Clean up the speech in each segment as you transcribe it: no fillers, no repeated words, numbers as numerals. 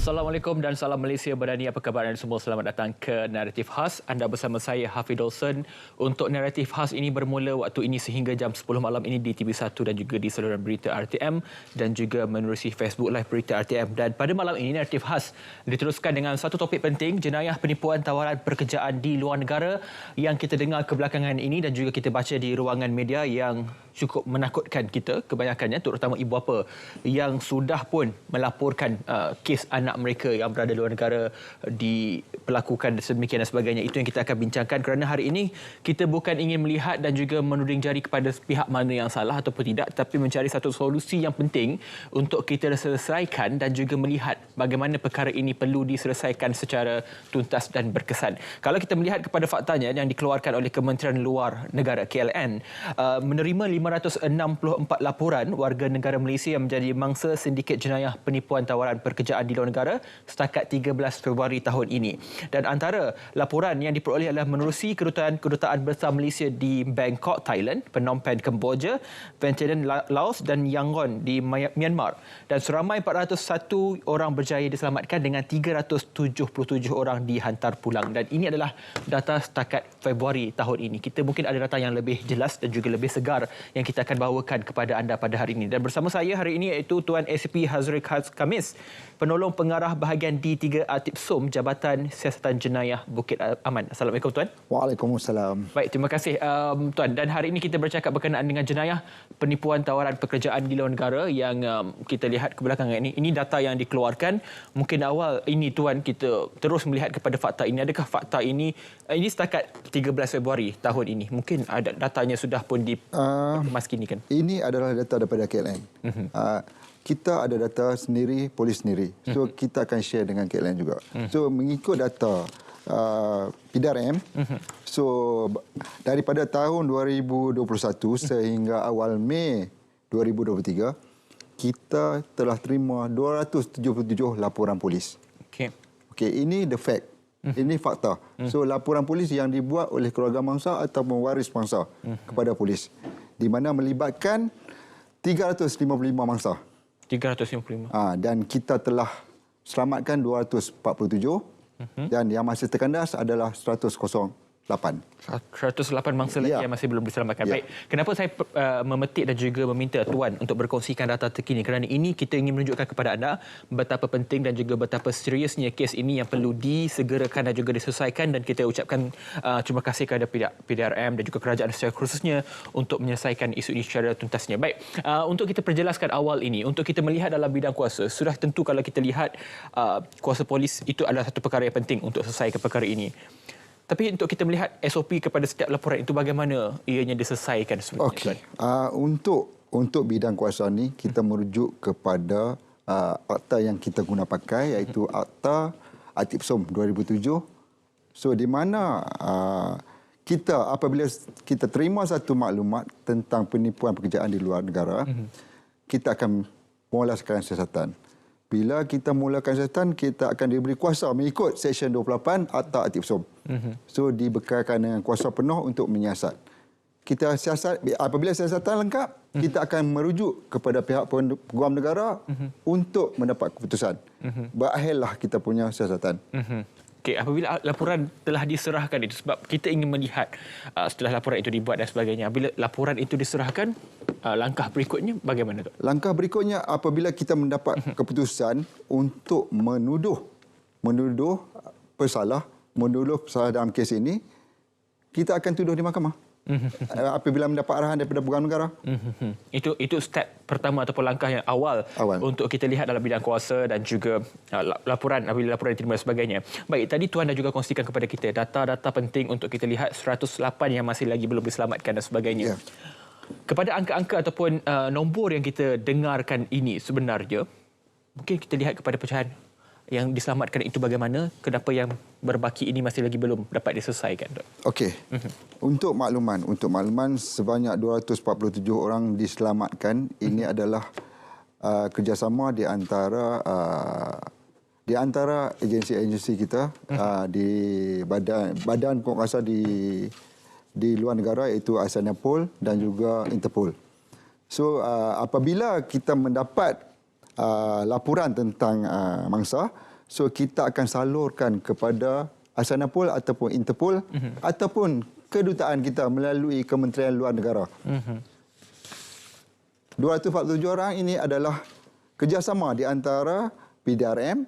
Assalamualaikum dan salam Malaysia Berani. Apa khabar anda semua? Selamat datang ke Naratif Khas. Anda bersama saya, Hafid Olsen. Untuk Naratif Khas ini bermula waktu ini sehingga jam 10 malam ini di TV1 dan juga di saluran berita RTM dan juga menerusi Facebook Live Berita RTM. Dan pada malam ini, Naratif Khas diteruskan dengan satu topik penting, jenayah penipuan tawaran pekerjaan di luar negara yang kita dengar kebelakangan ini dan juga kita baca di ruangan media yang cukup menakutkan kita kebanyakannya, terutama ibu bapa yang sudah pun melaporkan kes anak mereka yang berada di luar negara diperlakukan sedemikian dan sebagainya. Itu yang kita akan bincangkan kerana hari ini kita bukan ingin melihat dan juga menuding jari kepada pihak mana yang salah ataupun tidak, tapi mencari satu solusi yang penting untuk kita selesaikan dan juga melihat bagaimana perkara ini perlu diselesaikan secara tuntas dan berkesan. Kalau kita melihat kepada faktanya yang dikeluarkan oleh Kementerian Luar Negara KLN, menerima 564 laporan warga negara Malaysia yang menjadi mangsa sindiket jenayah penipuan tawaran pekerjaan di luar negara setakat 13 Februari tahun ini. Dan antara laporan yang diperoleh adalah menerusi kedutaan besar Malaysia di Bangkok, Thailand, Phnom Penh, Kemboja, Vientiane, Laos dan Yangon di Myanmar. Dan seramai 401 orang berjaya diselamatkan dengan 377 orang dihantar pulang. Dan ini adalah data setakat Februari tahun ini. Kita mungkin ada data yang lebih jelas dan juga lebih segar yang kita akan bawakan kepada anda pada hari ini. Dan bersama saya hari ini iaitu Tuan ACP Hazri Khamis, penolong pengarah bahagian D3 Atipsom Jabatan Siasatan Jenayah Bukit Aman. Assalamualaikum Tuan. Waalaikumsalam. Baik, terima kasih Tuan. Dan hari ini kita bercakap berkenaan dengan jenayah penipuan tawaran pekerjaan di luar negara yang kita lihat kebelakangan ini. Ini data yang dikeluarkan. Mungkin awal ini Tuan kita terus melihat kepada fakta ini. Adakah fakta ini setakat 13 Februari tahun ini? Mungkin ada datanya sudah pun dimaskinikan. Ini adalah data daripada KLN. Kita ada data sendiri, polis sendiri. So kita akan share dengan KLN juga. So mengikut data PDRM, so daripada tahun 2021 sehingga awal Mei 2023, kita telah terima 277 laporan polis. Okey, ini the fact. Ini fakta. So laporan polis yang dibuat oleh keluarga mangsa ataupun waris mangsa kepada polis, di mana melibatkan 355 mangsa. 355. Dan kita telah selamatkan 247 dan yang masih terkandas adalah 108. 108 mangsa lagi yang masih belum diselamatkan. Baik, kenapa saya memetik dan juga meminta Tuan untuk berkongsikan data terkini? Kerana ini kita ingin menunjukkan kepada anda betapa penting dan juga betapa seriusnya kes ini yang perlu disegerakan dan juga diselesaikan, dan kita ucapkan terima kasih kepada PDRM dan juga kerajaan secara khususnya untuk menyelesaikan isu ini secara tuntasnya. Baik, untuk kita perjelaskan awal ini, untuk kita melihat dalam bidang kuasa, sudah tentu kalau kita lihat kuasa polis itu adalah satu perkara yang penting untuk selesaikan perkara ini. Tapi untuk kita melihat SOP kepada setiap laporan itu bagaimana ianya diselesaikan sebenarnya? Okey. Untuk bidang kuasa ni kita merujuk kepada akta yang kita guna pakai, iaitu Akta Atipsom 2007. So di mana kita apabila kita terima satu maklumat tentang penipuan pekerjaan di luar negara, kita akan memulaskan siasatan. Bila kita mulakan siasatan, kita akan diberi kuasa mengikut Seksyen 28 Akta Atipsom. So dibekalkan dengan kuasa penuh untuk menyiasat. Kita siasat, apabila siasatan lengkap, kita akan merujuk kepada pihak peguam negara untuk mendapat keputusan. Berakhirlah kita punya siasatan. Okey, apabila laporan telah diserahkan itu, sebab kita ingin melihat setelah laporan itu dibuat dan sebagainya, bila laporan itu diserahkan, langkah berikutnya bagaimana tu? Langkah berikutnya apabila kita mendapat keputusan untuk menuduh pesalah dalam kes ini, kita akan tuduh di mahkamah. Apabila mendapat arahan daripada peguam negara. Itu step pertama ataupun langkah yang awal untuk kita lihat dalam bidang kuasa dan juga laporan, apabila laporan diterima dan sebagainya. Baik, tadi Tuan dah juga kongsikan kepada kita data-data penting untuk kita lihat 108 yang masih lagi belum diselamatkan dan sebagainya. Kepada angka-angka ataupun nombor yang kita dengarkan ini sebenarnya, mungkin kita lihat kepada pecahan yang diselamatkan itu bagaimana, kenapa yang berbaki ini masih lagi belum dapat diselesaikan? Okey. Untuk makluman sebanyak 247 orang diselamatkan. Ini adalah kerjasama di antara agensi-agensi kita, di badan penguasa di luar negara, iaitu ASEANAPOL dan juga Interpol. So apabila kita mendapat laporan tentang mangsa, So kita akan salurkan kepada Asanapol ataupun Interpol ataupun kedutaan kita melalui Kementerian Luar Negara. 247 orang ini adalah kerjasama di antara PDRM,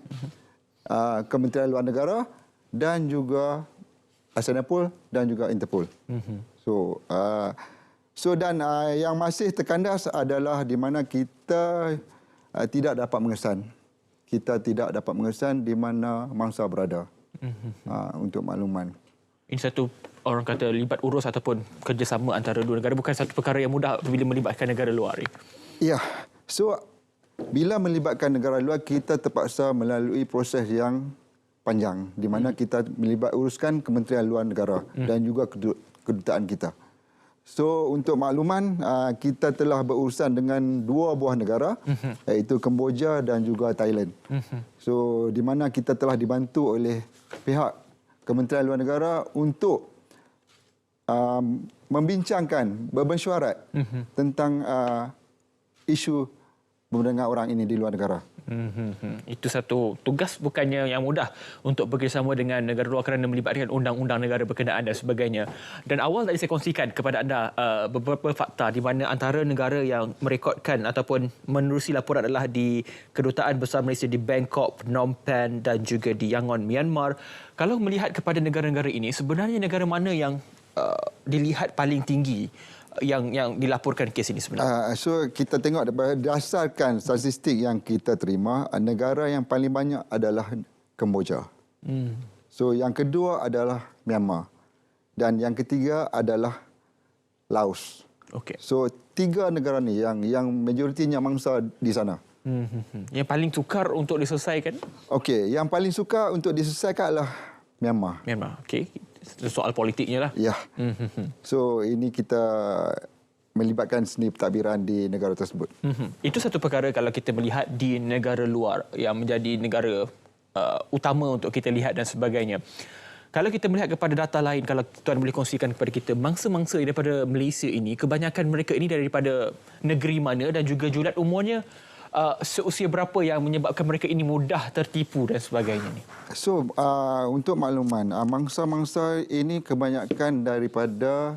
Kementerian Luar Negara dan juga Asanapol dan juga Interpol. Dan yang masih terkandas adalah di mana kita tidak dapat mengesan. Kita tidak dapat mengesan di mana mangsa berada. Untuk makluman. Ini satu orang kata libat urus ataupun kerjasama antara dua negara bukan satu perkara yang mudah bila melibatkan negara luar. Ya. So bila melibatkan negara luar kita terpaksa melalui proses yang panjang di mana kita uruskan Kementerian Luar Negara dan juga kedutaan kita. So untuk makluman kita telah berurusan dengan 2 buah negara iaitu Kemboja dan juga Thailand. So di mana kita telah dibantu oleh pihak Kementerian Luar Negara untuk membincangkan, bermesyuarat tentang isu perdagangan orang ini di luar negara. Itu satu tugas bukannya yang mudah untuk bekerjasama dengan negara luar kerana melibatkan undang-undang negara berkenaan dan sebagainya. Dan awal tadi saya kongsikan kepada anda beberapa fakta di mana antara negara yang merekodkan ataupun menerusi laporan adalah di Kedutaan Besar Malaysia di Bangkok, Phnom Penh dan juga di Yangon, Myanmar. Kalau melihat kepada negara-negara ini, sebenarnya negara mana yang dilihat paling tinggi yang dilaporkan kes ini sebenarnya? So kita tengok berdasarkan statistik yang kita terima, negara yang paling banyak adalah Kemboja. So yang kedua adalah Myanmar dan yang ketiga adalah Laos. Okey. So 3 negara ni yang majoritinya mangsa di sana. Yang paling sukar untuk diselesaikan? Okey, yang paling sukar untuk diselesaikan adalah Myanmar. Myanmar. Okey. Soal politiknya lah. Ya. So ini kita melibatkan seni pentadbiran di negara tersebut. Itu satu perkara kalau kita melihat di negara luar yang menjadi negara utama untuk kita lihat dan sebagainya. Kalau kita melihat kepada data lain, kalau tuan boleh kongsikan kepada kita, mangsa-mangsa daripada Malaysia ini, kebanyakan mereka ini daripada negeri mana dan juga julat umurnya seusia berapa yang menyebabkan mereka ini mudah tertipu dan sebagainya ni? So untuk makluman, mangsa-mangsa ini kebanyakan daripada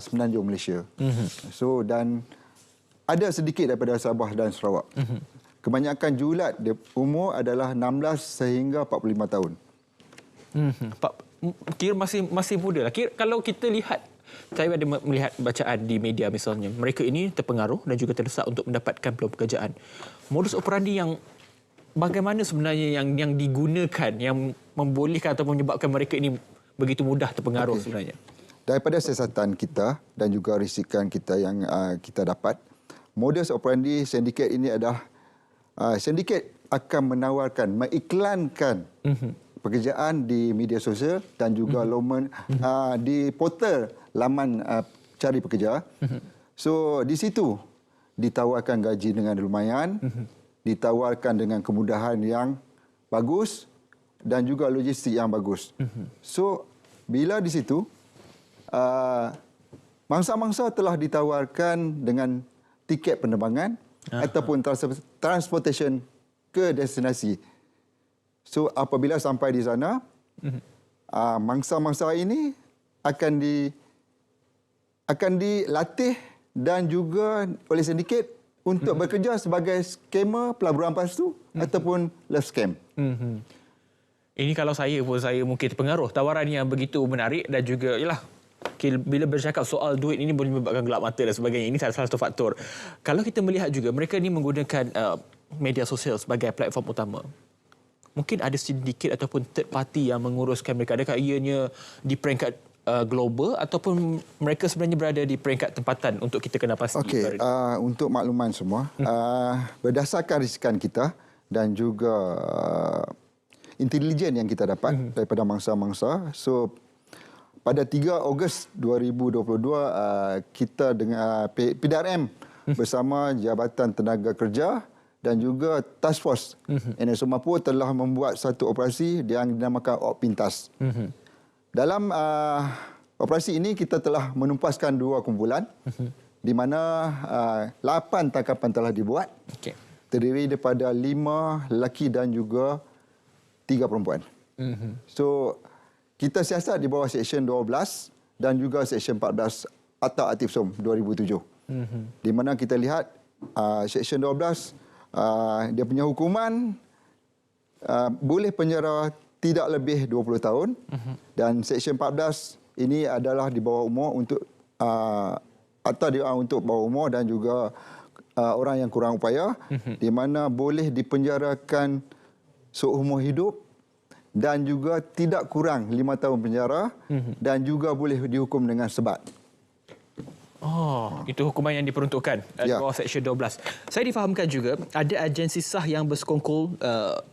Semenanjung Malaysia. So dan ada sedikit daripada Sabah dan Sarawak. Kebanyakan julat umur adalah 16 sehingga 45 tahun. Kira masih muda lah. Kalau kita lihat, saya ada melihat bacaan di media misalnya, mereka ini terpengaruh dan juga terdesak untuk mendapatkan peluang pekerjaan. Modus operandi yang bagaimana sebenarnya yang digunakan yang membolehkan atau menyebabkan mereka ini begitu mudah terpengaruh sebenarnya? Daripada siasatan kita dan juga risikan kita yang kita dapat, modus operandi sindiket ini adalah sindiket akan menawarkan, mengiklankan pekerjaan di media sosial dan juga di portal laman cari pekerja. So di situ ditawarkan gaji dengan lumayan, ditawarkan dengan kemudahan yang bagus dan juga logistik yang bagus. So bila di situ mangsa-mangsa telah ditawarkan dengan tiket penerbangan ataupun transportation ke destinasi. So apabila sampai di sana, mangsa-mangsa ini akan dilatih dan juga oleh sindiket untuk bekerja sebagai skamer, pelaburan palsu ataupun love scam. Ini kalau saya mungkin terpengaruh. Tawaran yang begitu menarik dan juga bila bercakap soal duit ini boleh menyebabkan gelap mata dan sebagainya. Ini salah satu faktor. Kalau kita melihat juga mereka ini menggunakan media sosial sebagai platform utama. Mungkin ada sindiket ataupun third party yang menguruskan mereka. Adakah ianya di peringkat global ataupun mereka sebenarnya berada di peringkat tempatan untuk kita kena pasti? Okey, untuk makluman semua, berdasarkan risikan kita dan juga intelijen yang kita dapat daripada mangsa-mangsa. So pada 3 Ogos 2022 kita dengan PDRM bersama Jabatan Tenaga Kerja dan juga Task Force NSO Mampu telah membuat satu operasi yang dinamakan Op Pintas. Dalam operasi ini kita telah menumpaskan 2 kumpulan di mana 8 tangkapan telah dibuat. Terdiri daripada 5 lelaki dan juga 3 perempuan. So kita siasat di bawah Seksyen 12 dan juga Seksyen 14 Akta Aktif SOM 2007. Di mana kita lihat Seksyen 12 dia punya hukuman boleh penjara tidak lebih 20 tahun dan Seksyen 14 ini adalah di bawah umur untuk atau untuk bawah umur dan juga orang yang kurang upaya di mana boleh dipenjarakan seumur hidup dan juga tidak kurang 5 tahun penjara dan juga boleh dihukum dengan sebat. Oh, itu hukuman yang diperuntukkan di bawah Seksyen 12. Saya difahamkan juga ada agensi sah yang bersekongkol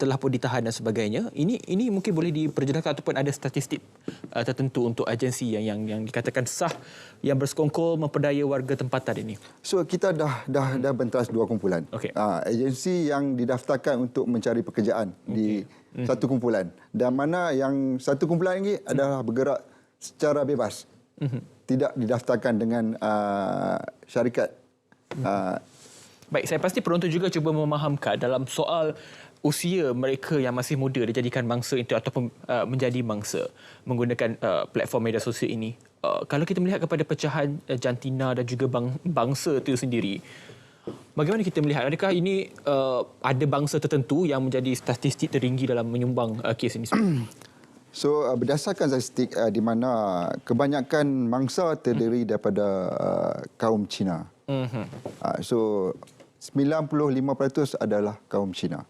telah pun ditahan dan sebagainya. Ini mungkin boleh diperjelaskan ataupun ada statistik tertentu untuk agensi yang dikatakan sah yang bersekongkol memperdaya warga tempatan ini. So kita dah bentas 2 kumpulan. Okay. Agensi yang didaftarkan untuk mencari pekerjaan di satu kumpulan dan mana yang satu kumpulan ini adalah bergerak secara bebas. Tidak didaftarkan dengan syarikat. Baik, saya pasti penonton juga cuba memahamkan dalam soal usia mereka yang masih muda dijadikan mangsa itu ataupun menjadi mangsa menggunakan platform media sosial ini. Kalau kita melihat kepada pecahan jantina dan juga bangsa itu sendiri, bagaimana kita melihat? Adakah ini ada bangsa tertentu yang menjadi statistik tertinggi dalam menyumbang kes ini? So berdasarkan statistik di mana kebanyakan mangsa terdiri daripada kaum Cina. So 95% adalah kaum Cina.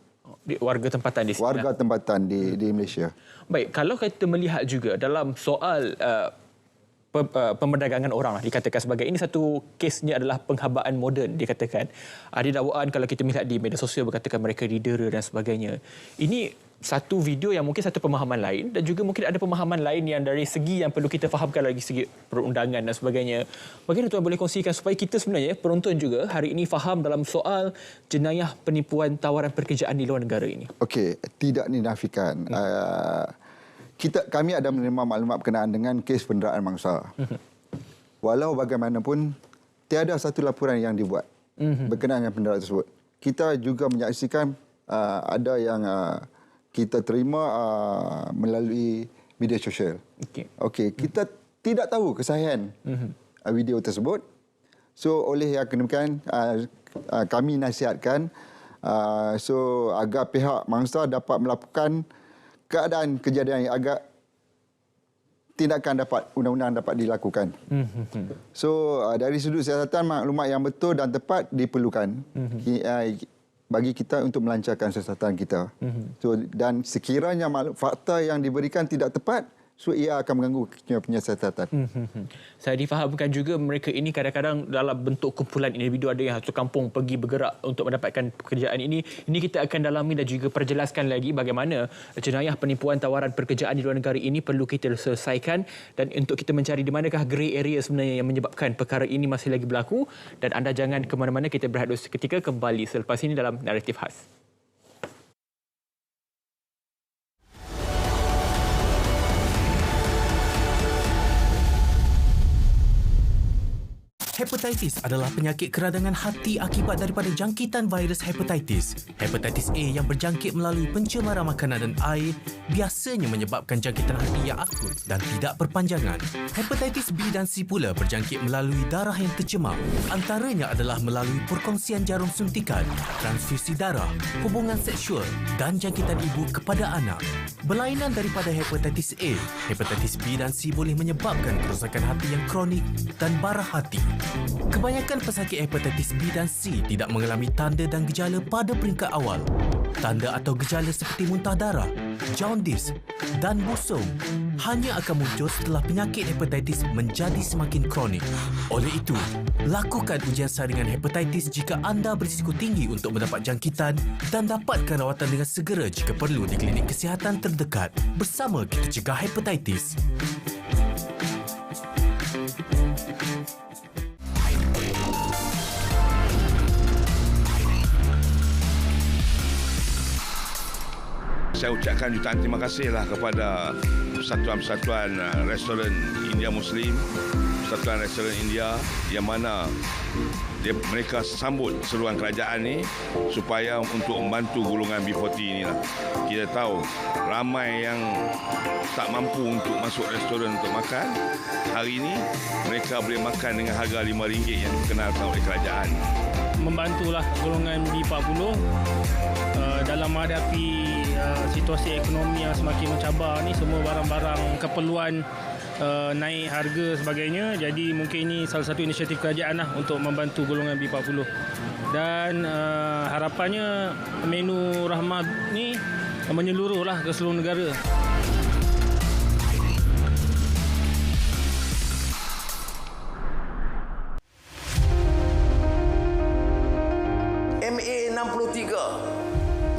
Warga tempatan di sini. Warga tempatan di Malaysia. Baik, kalau kita melihat juga dalam soal pemerdagangan orang lah, dikatakan sebagai ini satu kesnya adalah penghabaan moden dikatakan. Ada dakwaan kalau kita melihat di media sosial berkatakan mereka didera dan sebagainya. Ini satu video yang mungkin satu pemahaman lain dan juga mungkin ada pemahaman lain yang dari segi yang perlu kita fahamkan lagi segi perundangan dan sebagainya. Bagaimana tuan boleh kongsikan supaya kita sebenarnya penonton juga hari ini faham dalam soal jenayah penipuan tawaran pekerjaan di luar negara ini? Okey, tidak dinafikan. Kami ada menerima maklumat berkenaan dengan kes penderaan mangsa. Walau bagaimanapun, tiada satu laporan yang dibuat berkenaan dengan penderaan tersebut. Kita juga menyaksikan ada yang kita terima melalui media sosial. Okey, kita tidak tahu kesahihan video tersebut. So oleh yang demikian, kami nasihatkan agar pihak mangsa dapat melakukan keadaan kejadian yang agak tindakan undang-undang dapat dilakukan. So dari sudut siasatan maklumat yang betul dan tepat diperlukan bagi kita untuk melancarkan siasatan kita. So dan sekiranya fakta yang diberikan tidak tepat, so ia akan mengganggu punya siasatan. Saya difahamkan juga mereka ini kadang-kadang dalam bentuk kumpulan individu, ada yang satu kampung pergi bergerak untuk mendapatkan pekerjaan ini. Ini kita akan dalami dan juga perjelaskan lagi bagaimana jenayah penipuan tawaran pekerjaan di luar negara ini perlu kita selesaikan dan untuk kita mencari di manakah grey area sebenarnya yang menyebabkan perkara ini masih lagi berlaku. Dan anda jangan ke mana-mana, kita berehat dulu seketika, kembali selepas ini dalam Naratif Khas. Hepatitis adalah penyakit keradangan hati akibat daripada jangkitan virus hepatitis. Hepatitis A yang berjangkit melalui pencemaran makanan dan air biasanya menyebabkan jangkitan hati yang akut dan tidak berpanjangan. Hepatitis B dan C pula berjangkit melalui darah yang tercemar. Antaranya adalah melalui perkongsian jarum suntikan, transfusi darah, hubungan seksual dan jangkitan ibu kepada anak. Berlainan daripada hepatitis A, hepatitis B dan C boleh menyebabkan kerosakan hati yang kronik dan bara hati. Kebanyakan pesakit hepatitis B dan C tidak mengalami tanda dan gejala pada peringkat awal. Tanda atau gejala seperti muntah darah, jaundice dan busung hanya akan muncul setelah penyakit hepatitis menjadi semakin kronik. Oleh itu, lakukan ujian saringan hepatitis jika anda berisiko tinggi untuk mendapat jangkitan dan dapatkan rawatan dengan segera jika perlu di klinik kesihatan terdekat. Bersama kita cegah hepatitis. Saya ucapkan jutaan terima kasihlah kepada persatuan-persatuan restoran India Muslim, persatuan restoran India yang mana mereka sambut seruan kerajaan ni supaya untuk membantu golongan B40 inilah. Kita tahu ramai yang tak mampu untuk masuk restoran untuk makan. Hari ini mereka boleh makan dengan harga RM5 yang dikenalkan oleh kerajaan. Membantulah golongan B40 dalam menghadapi situasi ekonomi yang semakin mencabar ni, semua barang-barang keperluan naik harga sebagainya. Jadi mungkin ini salah satu inisiatif kerajaan lah untuk membantu golongan B40. Dan harapannya menu Rahmah ni menyeluruh lah ke seluruh negara. MA63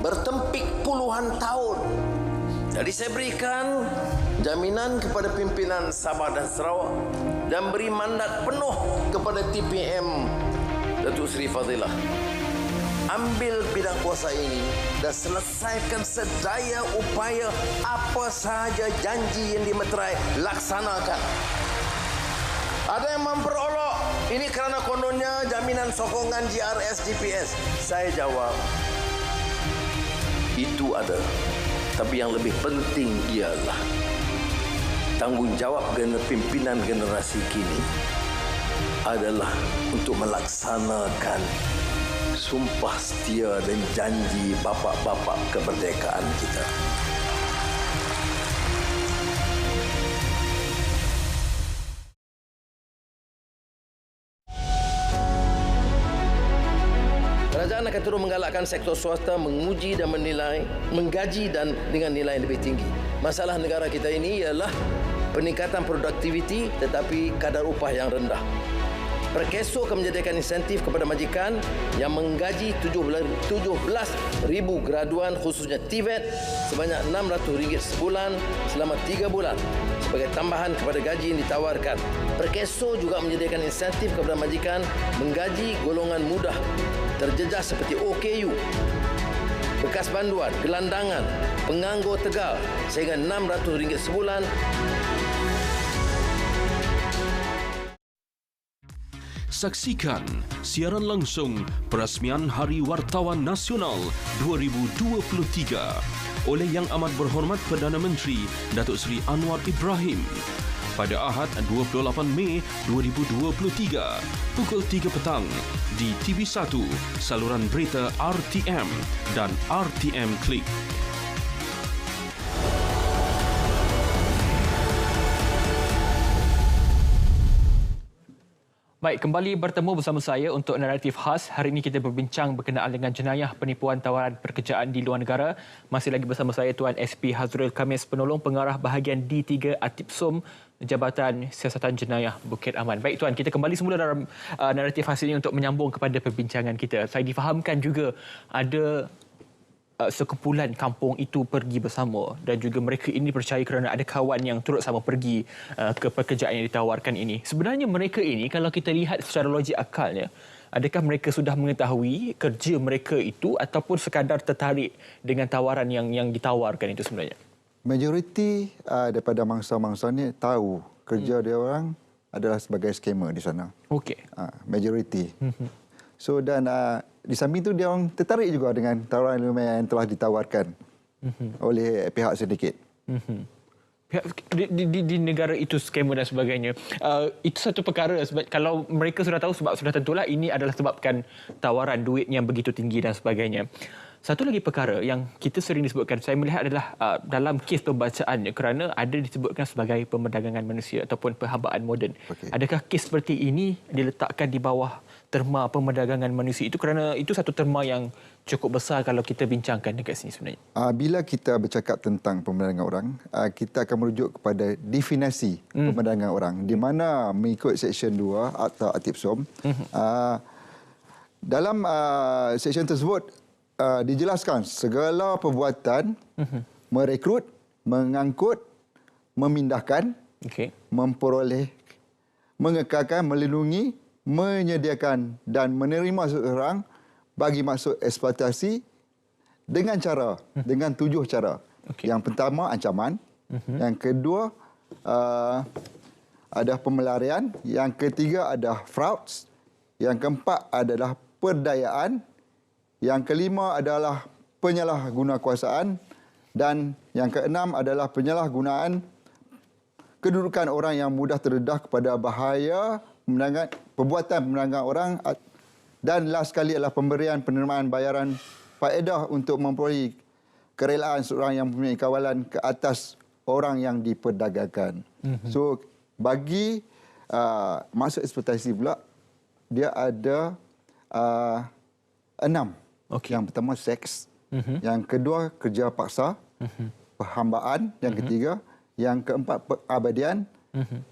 bertempik puluhan tahun. Jadi saya berikan jaminan kepada pimpinan Sabah dan Sarawak dan beri mandat penuh kepada TPM Datuk Seri Fadilah. Ambil bidang kuasa ini dan selesaikan sedaya upaya, apa sahaja janji yang dimeterai, laksanakan. Ada yang memperolok, ini kerana kononnya jaminan sokongan GRS GPS. Saya jawab, itu ada. Tapi yang lebih penting ialah tanggungjawab pimpinan generasi kini adalah untuk melaksanakan sumpah setia dan janji bapa-bapa kemerdekaan kita. Kerajaan akan terus menggalakkan sektor swasta menguji dan menilai, menggaji dan dengan nilai yang lebih tinggi. Masalah negara kita ini ialah peningkatan produktiviti tetapi kadar upah yang rendah. Perkeso akan menyediakan insentif kepada majikan yang menggaji 17,000 graduan khususnya TVET sebanyak RM600 sebulan selama 3 bulan sebagai tambahan kepada gaji yang ditawarkan. Perkeso juga menyediakan insentif kepada majikan menggaji golongan mudah terjejas seperti OKU, bekas banduan, gelandangan, penganggur tegal sehingga RM600 sebulan. Saksikan siaran langsung Perasmian Hari Wartawan Nasional 2023 oleh Yang Amat Berhormat Perdana Menteri Datuk Seri Anwar Ibrahim pada Ahad 28 Mei 2023 pukul 3 petang di TV1 saluran berita RTM dan RTM Klik. Baik, kembali bertemu bersama saya untuk naratif khas. Hari ini kita berbincang berkenaan dengan jenayah penipuan tawaran pekerjaan di luar negara. Masih lagi bersama saya Tuan SP Hazrul Khamis, penolong pengarah bahagian D3 Atipsom Jabatan Siasatan Jenayah Bukit Aman. Baik Tuan, kita kembali semula dalam naratif khas ini untuk menyambung kepada perbincangan kita. Saya difahamkan juga ada sekumpulan kampung itu pergi bersama dan juga mereka ini percaya kerana ada kawan yang turut sama pergi ke pekerjaan yang ditawarkan ini. Sebenarnya mereka ini kalau kita lihat secara logik akalnya, adakah mereka sudah mengetahui kerja mereka itu ataupun sekadar tertarik dengan tawaran yang ditawarkan itu sebenarnya? Majoriti daripada mangsa-mangsa ni tahu kerja dia orang adalah sebagai scammer di sana. Okey. Majoriti. So dan di samping itu dia orang tertarik juga dengan tawaran yang telah ditawarkan oleh pihak syndicate. Di negara itu scammer dan sebagainya. Itu satu perkara sebab kalau mereka sudah tahu sebab sudah tentulah ini adalah sebabkan tawaran duit yang begitu tinggi dan sebagainya. Satu lagi perkara yang kita sering disebutkan, saya melihat adalah dalam kes pembacaannya kerana ada disebutkan sebagai pemerdagangan manusia ataupun perhambaan moden. Okay. Adakah kes seperti ini diletakkan di bawah terma pemerdagangan manusia itu kerana itu satu terma yang cukup besar kalau kita bincangkan dekat sini sebenarnya? Bila kita bercakap tentang pemerdagangan orang, kita akan merujuk kepada definisi pemerdagangan orang di mana mengikut Seksyen 2 Akta Atipsom. Dalam seksyen tersebut dijelaskan segala perbuatan merekrut, mengangkut, memindahkan, memperoleh, mengekalkan, melindungi, menyediakan dan menerima seseorang bagi maksud eksploitasi dengan 7 cara. Yang pertama ancaman, yang kedua ada pemelarian, yang ketiga ada frauds, Yang keempat adalah perdayaan. Yang kelima adalah penyalahgunakuasaan. Dan yang keenam adalah penyalahgunaan kedudukan orang yang mudah terdedah kepada bahaya, perbuatan permendangan orang. Dan last sekali adalah pemberian penerimaan bayaran faedah untuk memperoleh kerelaan seorang yang mempunyai kawalan ke atas orang yang diperdagangkan. So, bagi maksud eksploitasi pula, dia ada 6. Yang pertama, seks. Yang kedua, kerja paksa. Perhambaan. Yang ketiga. Yang keempat, pengabadian.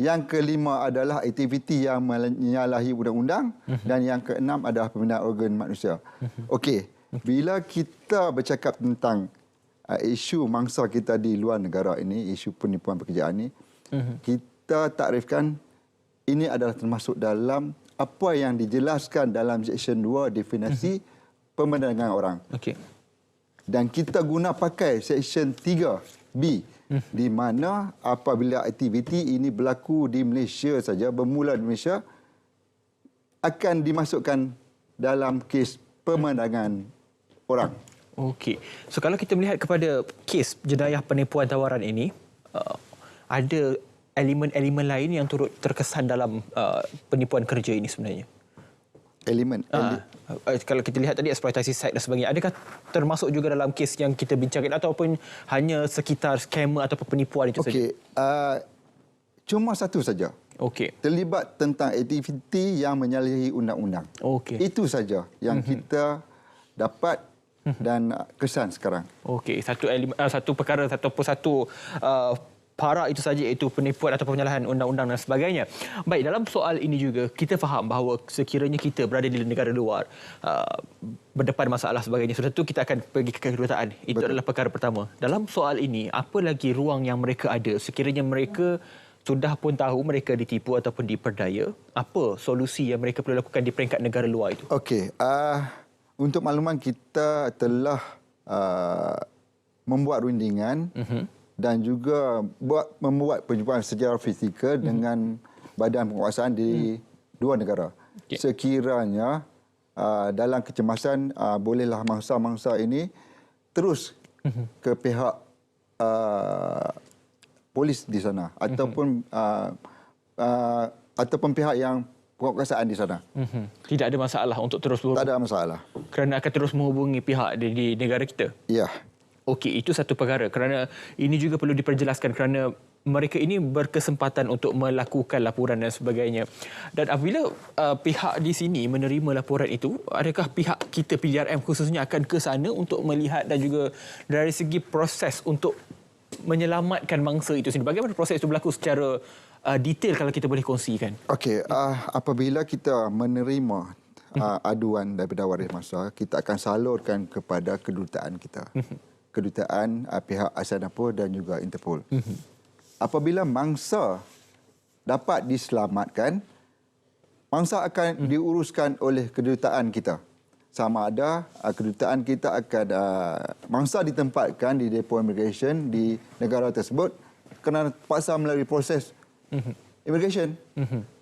Yang kelima adalah aktiviti yang menyalahi undang-undang. Dan yang keenam adalah pembinaan organ manusia. Okey, bila kita bercakap tentang isu mangsa kita di luar negara ini, isu penipuan pekerjaan ini, kita takrifkan ini adalah termasuk dalam apa yang dijelaskan dalam Seksyen 2 definisi permendangan orang. Okey. Dan kita guna pakai Seksyen 3B di mana apabila aktiviti ini berlaku di Malaysia saja, bermula di Malaysia, akan dimasukkan dalam kes permendangan orang. Okey. So kalau kita melihat kepada kes jenayah penipuan tawaran ini, ada elemen-elemen lain yang turut terkesan dalam penipuan kerja ini sebenarnya. Kalau kita lihat tadi eksploitasi seks dan sebagainya, adakah termasuk juga dalam kes yang kita bincangkan ataupun hanya sekitar scammer ataupun penipuan itu saja? Okey, cuma satu saja. Okey. Terlibat tentang aktiviti yang menyalahi undang-undang. Okey. Itu saja yang kita dapat dan kesan sekarang. Okey, satu perkara ataupun satu para itu saja, iaitu penipuan atau penyalahan undang-undang dan sebagainya. Baik, dalam soal ini juga kita faham bahawa sekiranya kita berada di negara luar, berdepan masalah sebagainya, sudah tentu kita akan pergi ke kedutaan. Itu adalah perkara pertama. Dalam soal ini, apa lagi ruang yang mereka ada sekiranya mereka sudah pun tahu mereka ditipu ataupun diperdaya? Apa solusi yang mereka perlu lakukan di peringkat negara luar itu? Okey, untuk makluman, kita telah membuat rundingan dan juga membuat perjumpaan secara fizikal dengan badan penguasaan di dua negara. Okay. Sekiranya dalam kecemasan, bolehlah mangsa-mangsa ini terus ke pihak polis di sana ataupun pihak yang penguasaan di sana. Tidak ada masalah untuk terus berhubung? Tak ada masalah. Kerana akan terus menghubungi pihak di negara kita? Ya. Okey, itu satu perkara. Kerana ini juga perlu diperjelaskan kerana mereka ini berkesempatan untuk melakukan laporan dan sebagainya. Dan apabila pihak di sini menerima laporan itu, adakah pihak kita PDRM khususnya akan ke sana untuk melihat dan juga dari segi proses untuk menyelamatkan mangsa itu sendiri? Bagaimana proses itu berlaku secara detail kalau kita boleh kongsikan? Okey, apabila kita menerima aduan daripada waris mangsa, kita akan salurkan kepada kedutaan kita. Kedutaan pihak Asia Dapur dan juga Interpol. Apabila mangsa dapat diselamatkan, mangsa akan diuruskan oleh kedutaan kita. Sama ada kedutaan kita akan mangsa ditempatkan di depo immigration di negara tersebut kerana terpaksa melalui proses immigration.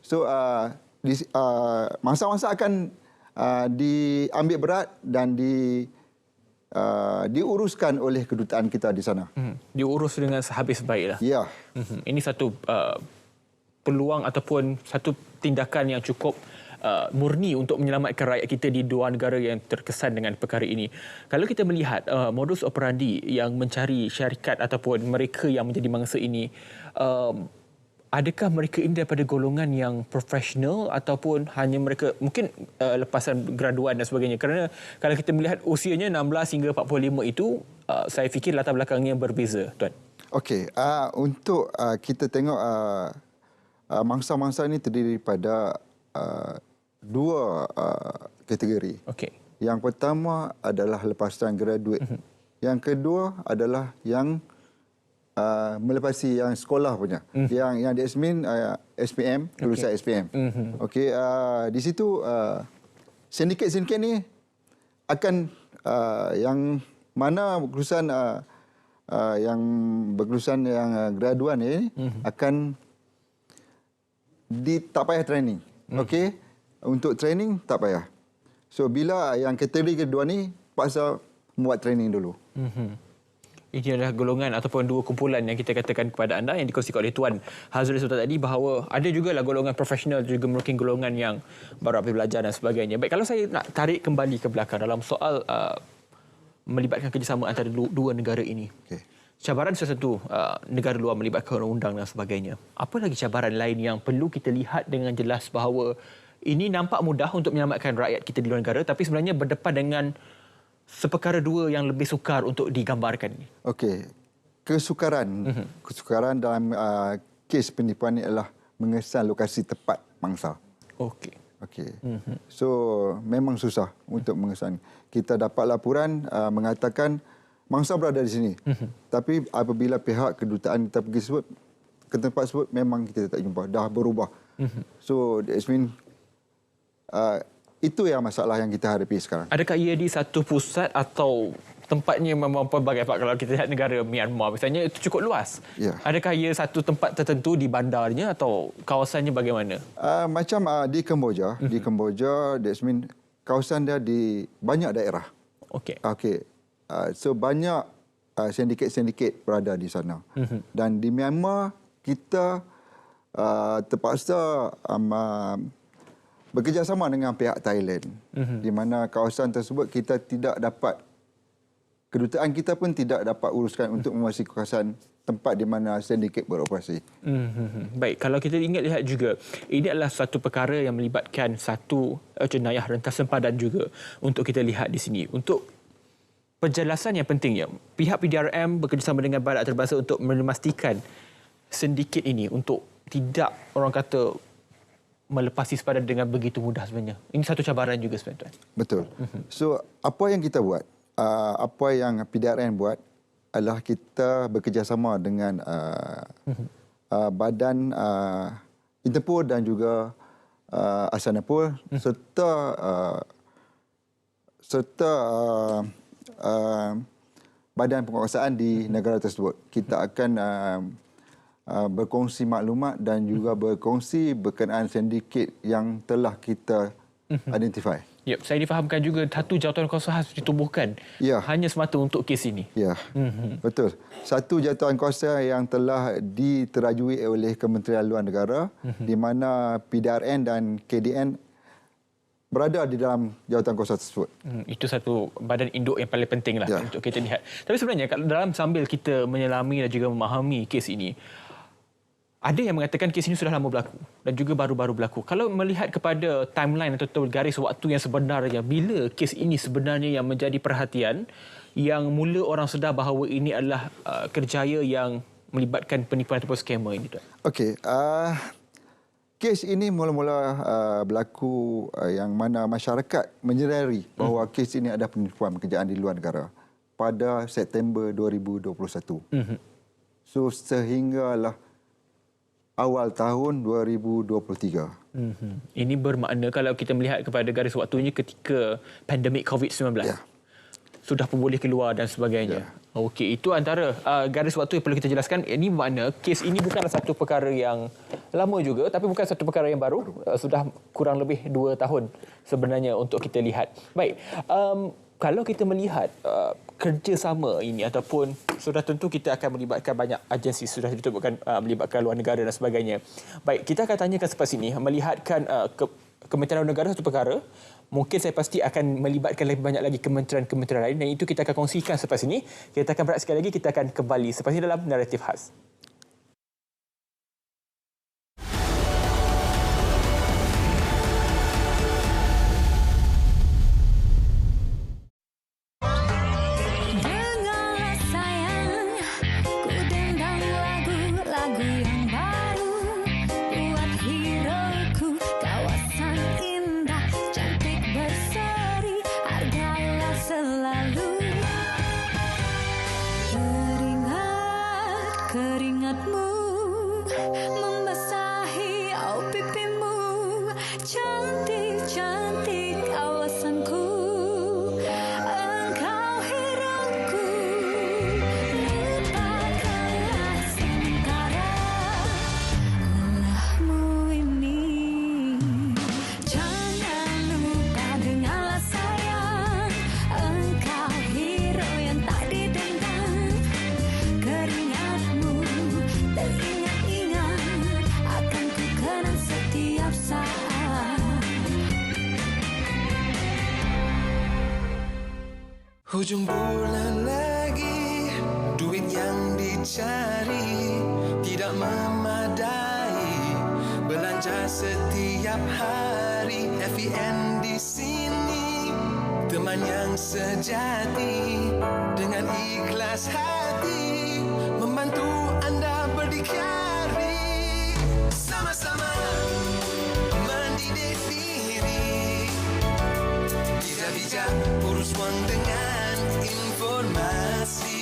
So mangsa-mangsa akan diambil berat dan diuruskan oleh kedutaan kita di sana. Diurus dengan sehabis baiklah. Ya. Ini satu peluang ataupun satu tindakan yang cukup murni untuk menyelamatkan rakyat kita di dua negara yang terkesan dengan perkara ini. Kalau kita melihat modus operandi yang mencari syarikat ataupun mereka yang menjadi mangsa ini, adakah mereka ini daripada golongan yang profesional ataupun hanya mereka mungkin lepasan graduan dan sebagainya? Kerana kalau kita melihat usianya 16 hingga 45 itu, saya fikir latar belakangnya berbeza, Tuan. Okey, untuk kita tengok mangsa-mangsa ini terdiri pada dua kategori. Okey. Yang pertama adalah lepasan graduate. Yang kedua adalah yang melepasi yang sekolah punya. Yang di SPM, lulusan SPM. Okey, di situ sindiket-sindiket ni akan yang mana berkelulusan yang graduan ni akan tak payah training. Okey, untuk training tak payah. So bila yang kategori kedua ni paksa buat training dulu. Ini adalah golongan ataupun dua kumpulan yang kita katakan kepada anda yang dikongsikan oleh Tuan Hazrul sebentar tadi bahawa ada jugalah golongan profesional juga mungkin golongan yang baru habis belajar dan sebagainya. Baik, kalau saya nak tarik kembali ke belakang dalam soal melibatkan kerjasama antara dua negara ini. Okay. Cabaran salah satu negara luar melibatkan undang-undang dan sebagainya. Apa lagi cabaran lain yang perlu kita lihat dengan jelas bahawa ini nampak mudah untuk menyelamatkan rakyat kita di luar negara tapi sebenarnya berdepan dengan seperkara dua yang lebih sukar untuk digambarkan. Okey. Kesukaran dalam kes penipuan ini adalah mengesan lokasi tepat mangsa. Okey. So memang susah untuk mengesan. Kita dapat laporan mengatakan mangsa berada di sini. Tapi apabila pihak kedutaan kita pergi ke tempat sebut memang kita tak jumpa, dah berubah. So that means itu yang masalah yang kita hadapi sekarang. Adakah ia di satu pusat atau tempatnya memang pelbagai, Pak? Kalau kita lihat negara Myanmar misalnya, itu cukup luas. Yeah. Adakah ia satu tempat tertentu di bandarnya atau kawasannya bagaimana? Macam di Kemboja. Di Kemboja, that means kawasan dia di banyak daerah. Okey. So banyak sindiket-sindiket berada di sana. Dan di Myanmar, kita terpaksa bekerjasama dengan pihak Thailand, di mana kawasan tersebut kita tidak dapat, kedutaan kita pun tidak dapat uruskan untuk memasuki kawasan tempat di mana sindiket beroperasi. Baik, kalau kita lihat juga, ini adalah satu perkara yang melibatkan satu jenayah rentas sempadan juga untuk kita lihat di sini. Untuk penjelasan yang pentingnya, pihak PDRM bekerjasama dengan Barat Antarabangsa untuk memastikan sindiket ini untuk tidak, orang kata, melepasi sempadan dengan begitu mudah sebenarnya. Ini satu cabaran juga sebenarnya. Betul. So, apa yang kita buat, apa yang PDRM buat adalah kita bekerjasama dengan badan Interpol dan juga Asanapol serta badan penguasaan di negara tersebut. Kita akan berkongsi maklumat dan juga berkongsi berkenaan sindiket yang telah kita identify. Yep, saya difahamkan juga satu jawatankuasa khas ditubuhkan hanya semata untuk kes ini. Ya, betul. Satu jawatankuasa yang telah diterajui oleh Kementerian Luar Negara di mana PDRN dan KDN berada di dalam jawatankuasa tersebut. Itu satu badan induk yang paling penting lah untuk kita lihat. Tapi sebenarnya dalam sambil kita menyelami dan juga memahami kes ini, ada yang mengatakan kes ini sudah lama berlaku dan juga baru-baru berlaku. Kalau melihat kepada timeline atau garis waktu yang sebenarnya, bila kes ini sebenarnya yang menjadi perhatian, yang mula orang sedar bahawa ini adalah kerjaya yang melibatkan penipuan ataupun skema ini, Tuan? Okey. Kes ini mula-mula berlaku yang mana masyarakat menyedari bahawa kes ini ada penipuan pekerjaan di luar negara pada September 2021. So sehinggalah awal tahun 2023. Ini bermakna kalau kita melihat kepada garis waktunya ketika pandemik COVID-19. Sudah pun boleh keluar dan sebagainya. Okey, itu antara garis waktu yang perlu kita jelaskan. Ini bermakna kes ini bukanlah satu perkara yang lama juga, tapi bukan satu perkara yang baru. Sudah kurang lebih 2 tahun sebenarnya untuk kita lihat. Baik, kalau kita melihat kerjasama ini ataupun sudah tentu kita akan melibatkan banyak agensi, sudah disebutkan melibatkan luar negara dan sebagainya. Baik, kita akan tanyakan selepas ini, melihatkan Kementerian Luar Negara satu perkara, mungkin saya pasti akan melibatkan lebih banyak lagi kementerian-kementerian lain dan itu kita akan kongsikan selepas ini. Kita akan berehat sekali lagi, kita akan kembali selepas ini dalam Naratif Khas. Keringat Hujung bulan lagi, duit yang dicari tidak memadai. Belanja setiap hari, FEN di sini, teman yang sejati. Dengan ikhlas hati, membantu anda berdikari. Sama-sama mendidik diri, bijak-bijak urus wang dengan informasi.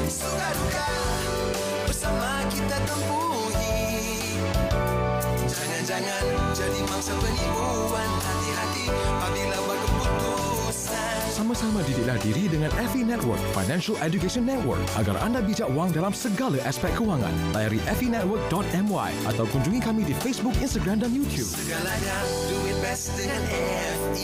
Suka duka bersama kita tempuhi. Jangan-jangan jadi mangsa penipuan. Hati-hati apabila buat keputusan. Sama-sama didiklah diri dengan FE Network, Financial Education Network, agar anda bijak wang dalam segala aspek kewangan. Layari fenetwork.my atau kunjungi kami di Facebook, Instagram dan YouTube. Segalanya duit best dengan FEN.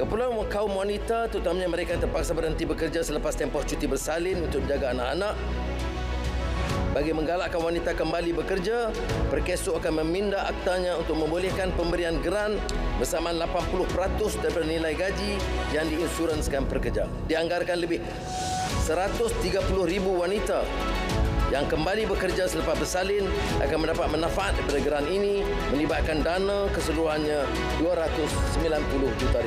Keperluan kaum wanita, terutamanya mereka yang terpaksa berhenti bekerja selepas tempoh cuti bersalin untuk menjaga anak-anak. Bagi menggalakkan wanita kembali bekerja, Perkeso akan meminda aktanya untuk membolehkan pemberian geran bersamaan 80% daripada nilai gaji yang diinsurансkan pekerja. Dianggarkan lebih 130,000 wanita yang kembali bekerja selepas bersalin akan mendapat manfaat daripada geran ini, melibatkan dana keseluruhannya RM290 juta.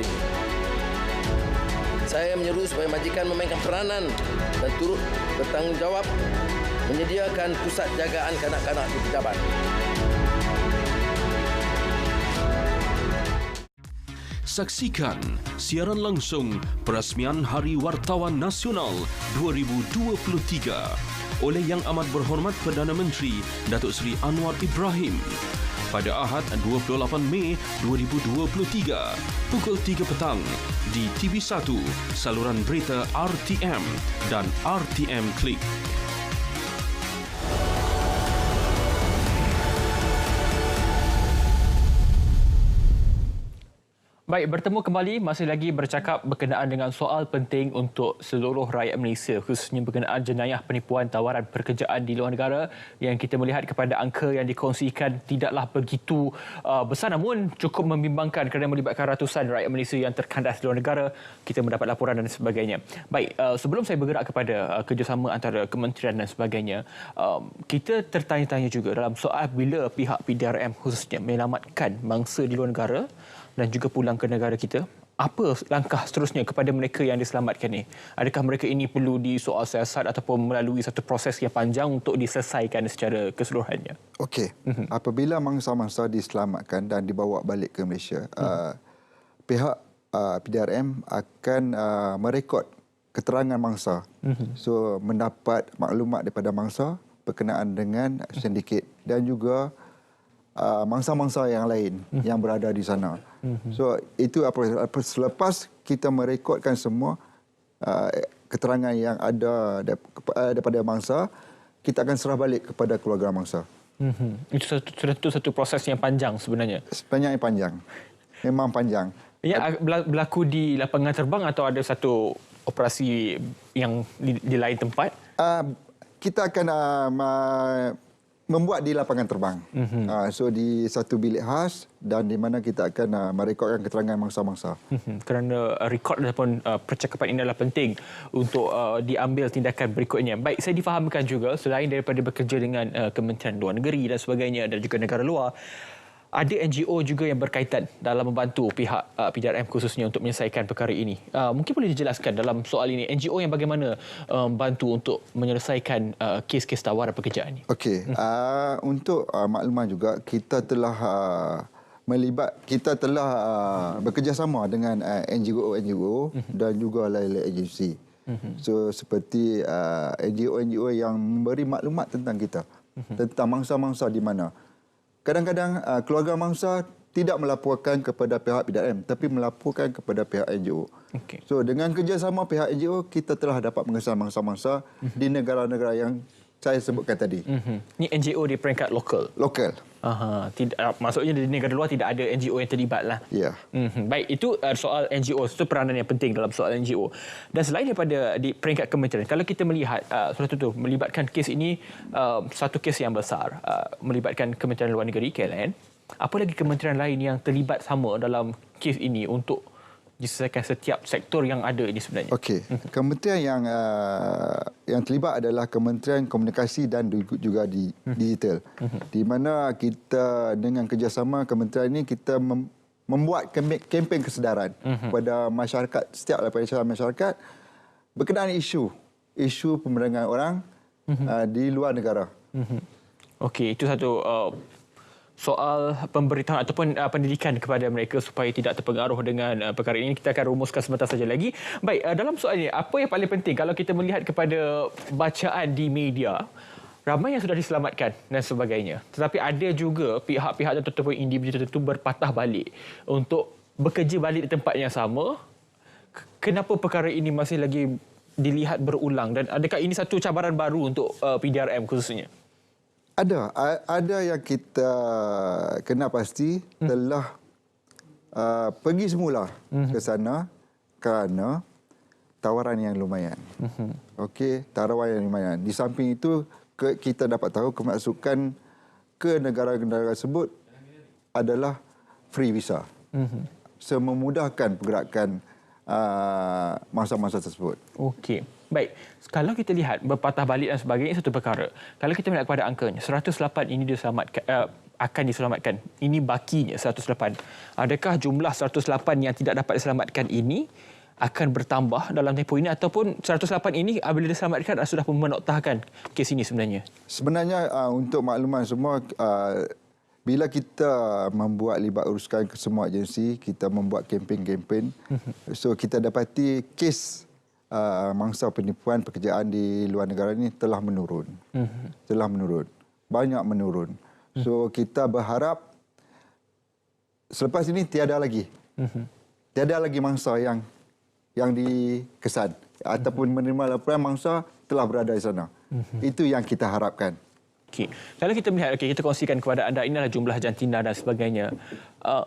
Saya menyeru supaya majikan memainkan peranan dan turut bertanggungjawab menyediakan pusat jagaan kanak-kanak di pejabat. Saksikan siaran langsung Perasmian Hari Wartawan Nasional 2023 oleh Yang Amat Berhormat Perdana Menteri Datuk Seri Anwar Ibrahim pada Ahad 28 Mei 2023 pukul 3 petang di TV1 saluran berita RTM dan RTM Klik. Baik, bertemu kembali, masih lagi bercakap berkenaan dengan soal penting untuk seluruh rakyat Malaysia, khususnya berkenaan jenayah penipuan tawaran pekerjaan di luar negara yang kita melihat kepada angka yang dikongsikan tidaklah begitu besar, namun cukup membimbangkan kerana melibatkan ratusan rakyat Malaysia yang terkandas di luar negara. Kita mendapat laporan dan sebagainya. Baik, sebelum saya bergerak kepada kerjasama antara kementerian dan sebagainya, kita tertanya-tanya juga dalam soal bila pihak PDRM khususnya menyelamatkan mangsa di luar negara dan juga pulang ke negara kita, apa langkah seterusnya kepada mereka yang diselamatkan ini? Adakah mereka ini perlu disoal siasat ataupun melalui satu proses yang panjang untuk diselesaikan secara keseluruhannya? Okey. Apabila mangsa-mangsa diselamatkan dan dibawa balik ke Malaysia, pihak PDRM akan merekod keterangan mangsa. So, mendapat maklumat daripada mangsa berkenaan dengan sindiket dan juga mangsa-mangsa yang lain yang berada di sana. So itu selepas kita merekodkan semua keterangan yang ada daripada mangsa, kita akan serah balik kepada keluarga mangsa. Itu satu proses yang panjang sebenarnya. Sebenarnya panjang. Memang panjang. Ya, berlaku di lapangan terbang atau ada satu operasi yang di lain tempat? Kita akan membuat di lapangan terbang. So di satu bilik khas dan di mana kita akan merekodkan keterangan mangsa-mangsa. Kerana rekod ataupun percakapan ini adalah penting untuk diambil tindakan berikutnya. Baik, saya difahamkan juga selain daripada bekerja dengan Kementerian Luar Negeri dan sebagainya dan juga negara luar, ada NGO juga yang berkaitan dalam membantu pihak PDRM khususnya untuk menyelesaikan perkara ini. Mungkin boleh dijelaskan dalam soal ini, NGO yang bagaimana membantu untuk menyelesaikan kes-kes tawaran pekerjaan ini? Okey, untuk makluman juga, kita telah bekerjasama dengan NGO dan juga lain-lain agensi. So seperti NGO yang memberi maklumat tentang kita, tentang mangsa-mangsa di mana kadang-kadang keluarga mangsa tidak melaporkan kepada pihak PDRM tapi melaporkan kepada pihak NGO. Okay. So dengan kerjasama pihak NGO, kita telah dapat mengesan mangsa-mangsa di negara-negara yang saya sebutkan tadi. Ini NGO di peringkat lokal? Lokal. Maksudnya di negara luar tidak ada NGO yang terlibat lah. Ya. Baik, itu soal NGO. Itu peranan yang penting dalam soal NGO. Dan selain daripada di peringkat kementerian, kalau kita melihat suatu melibatkan kes ini, satu kes yang besar, melibatkan Kementerian Luar Negeri, KLN, apa lagi kementerian lain yang terlibat sama dalam kes ini untuk diselesaikan setiap sektor yang ada ini sebenarnya? Okey, kementerian yang terlibat adalah Kementerian Komunikasi dan juga digital. Di mana kita dengan kerjasama kementerian ini, kita membuat kempen kesedaran kepada masyarakat, setiap lapisan masyarakat berkenaan isu pemberdagangan orang di luar negara. Okey, itu satu soal pemberitahuan ataupun pendidikan kepada mereka supaya tidak terpengaruh dengan perkara ini. Kita akan rumuskan sebentar saja lagi. Baik, dalam soal ini, apa yang paling penting kalau kita melihat kepada bacaan di media, ramai yang sudah diselamatkan dan sebagainya. Tetapi ada juga pihak-pihak tertentu ataupun individu tertentu berpatah balik untuk bekerja balik di tempat yang sama. Kenapa perkara ini masih lagi dilihat berulang, dan adakah ini satu cabaran baru untuk PDRM khususnya? Ada yang kita kenal pasti telah pergi semula ke sana kerana tawaran yang lumayan. Okey, tawaran yang lumayan. Di samping itu, kita dapat tahu kemasukan ke negara-negara tersebut adalah free visa. Memudahkan pergerakan masa-masa tersebut. Okey. Baik, kalau kita lihat berpatah balik dan sebagainya satu perkara. Kalau kita melihat kepada angkanya, 108 ini diselamatkan, akan diselamatkan. Ini bakinya 108. Adakah jumlah 108 yang tidak dapat diselamatkan ini akan bertambah dalam tempoh ini, ataupun 108 ini apabila diselamatkan sudah menoktahkan kes ini sebenarnya? Sebenarnya untuk makluman semua, bila kita libat uruskan ke semua agensi, kita membuat kempen-kempen. So kita dapati kes mangsa penipuan pekerjaan di luar negara ini telah menurun. Telah menurun. Banyak menurun. So kita berharap selepas ini tiada lagi. Tiada lagi mangsa yang dikesan ataupun menerima laporan mangsa telah berada di sana. Itu yang kita harapkan. Okey. Kalau kita melihat, kita kongsikan kepada anda, inilah jumlah jantina dan sebagainya.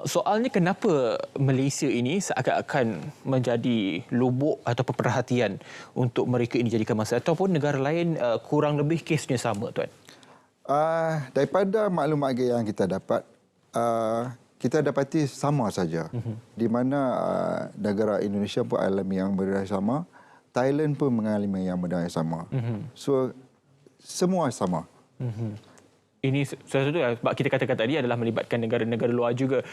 Soalnya kenapa Malaysia ini seakan-akan menjadi lubuk ataupun perhatian untuk mereka ini jadikan masa, ataupun negara lain kurang lebih kesnya sama, Tuan? Daripada maklumat yang kita dapat, kita dapati sama saja. Di mana negara Indonesia pun alami yang benda sama, Thailand pun mengalami yang benda yang sama. So semua sama. Ini sesuatu sebab kita katakan tadi adalah melibatkan negara-negara luar juga.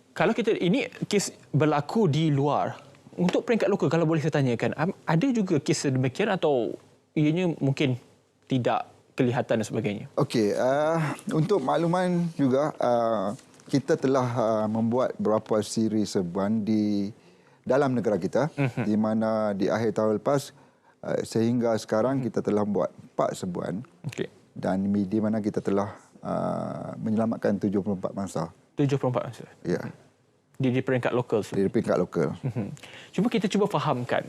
Kalau kita, ini kes berlaku di luar, untuk peringkat lokal, kalau boleh saya tanyakan, ada juga kes sedemikian atau ianya mungkin tidak kelihatan dan sebagainya? Okey, untuk makluman juga, kita telah membuat beberapa siri serbuan di dalam negara kita, di mana di akhir tahun lepas sehingga sekarang kita telah membuat 4 serbuan. Okey. Dan di mana kita telah menyelamatkan 74 mangsa. 74 mangsa? Ya. Di peringkat lokal? Di peringkat lokal. Cuma kita cuba fahamkan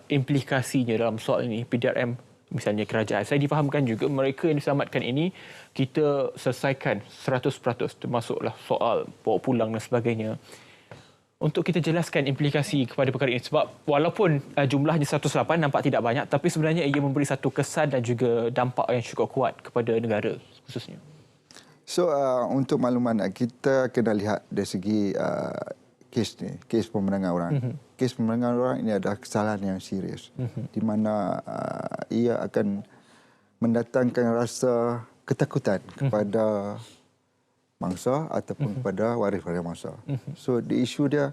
implikasinya dalam soal ini. PDRM, misalnya kerajaan. Saya difahamkan juga mereka yang diselamatkan ini, kita selesaikan 100%, termasuklah soal bawa pulang dan sebagainya. Untuk kita jelaskan implikasi kepada perkara ini, sebab walaupun jumlahnya 108 nampak tidak banyak, tapi sebenarnya ia memberi satu kesan dan juga dampak yang cukup kuat kepada negara khususnya. So untuk makluman, kita kena lihat dari segi kes ni, kes pembunuhan orang. Kes pembunuhan orang ini adalah kesalahan yang serius, di mana ia akan mendatangkan rasa ketakutan kepada mangsa ataupun kepada waris-waris mangsa. So the issue dia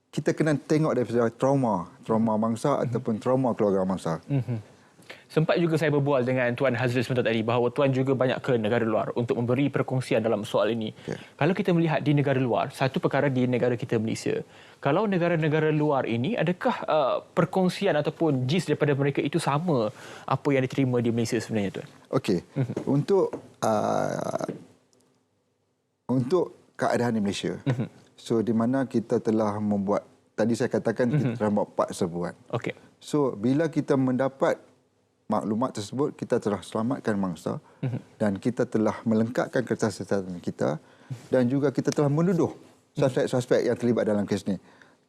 kita kena tengok daripada trauma mangsa ataupun trauma keluarga mangsa. Sempat juga saya berbual dengan Tuan Hazril sebentar tadi bahawa Tuan juga banyak ke negara luar untuk memberi perkongsian dalam soal ini. Kalau kita melihat di negara luar, satu perkara di negara kita Malaysia, kalau negara-negara luar ini, adakah perkongsian ataupun gist daripada mereka itu sama apa yang diterima di Malaysia sebenarnya, Tuan? Okey. Untuk keadaan di Malaysia, so di mana kita telah membuat, tadi saya katakan kita telah membuat 4 serbuan. Okey. So bila kita mendapat maklumat tersebut, kita telah selamatkan mangsa dan kita telah melengkapkan kertas siasatan kita dan juga kita telah menuduh suspek-suspek yang terlibat dalam kes ini.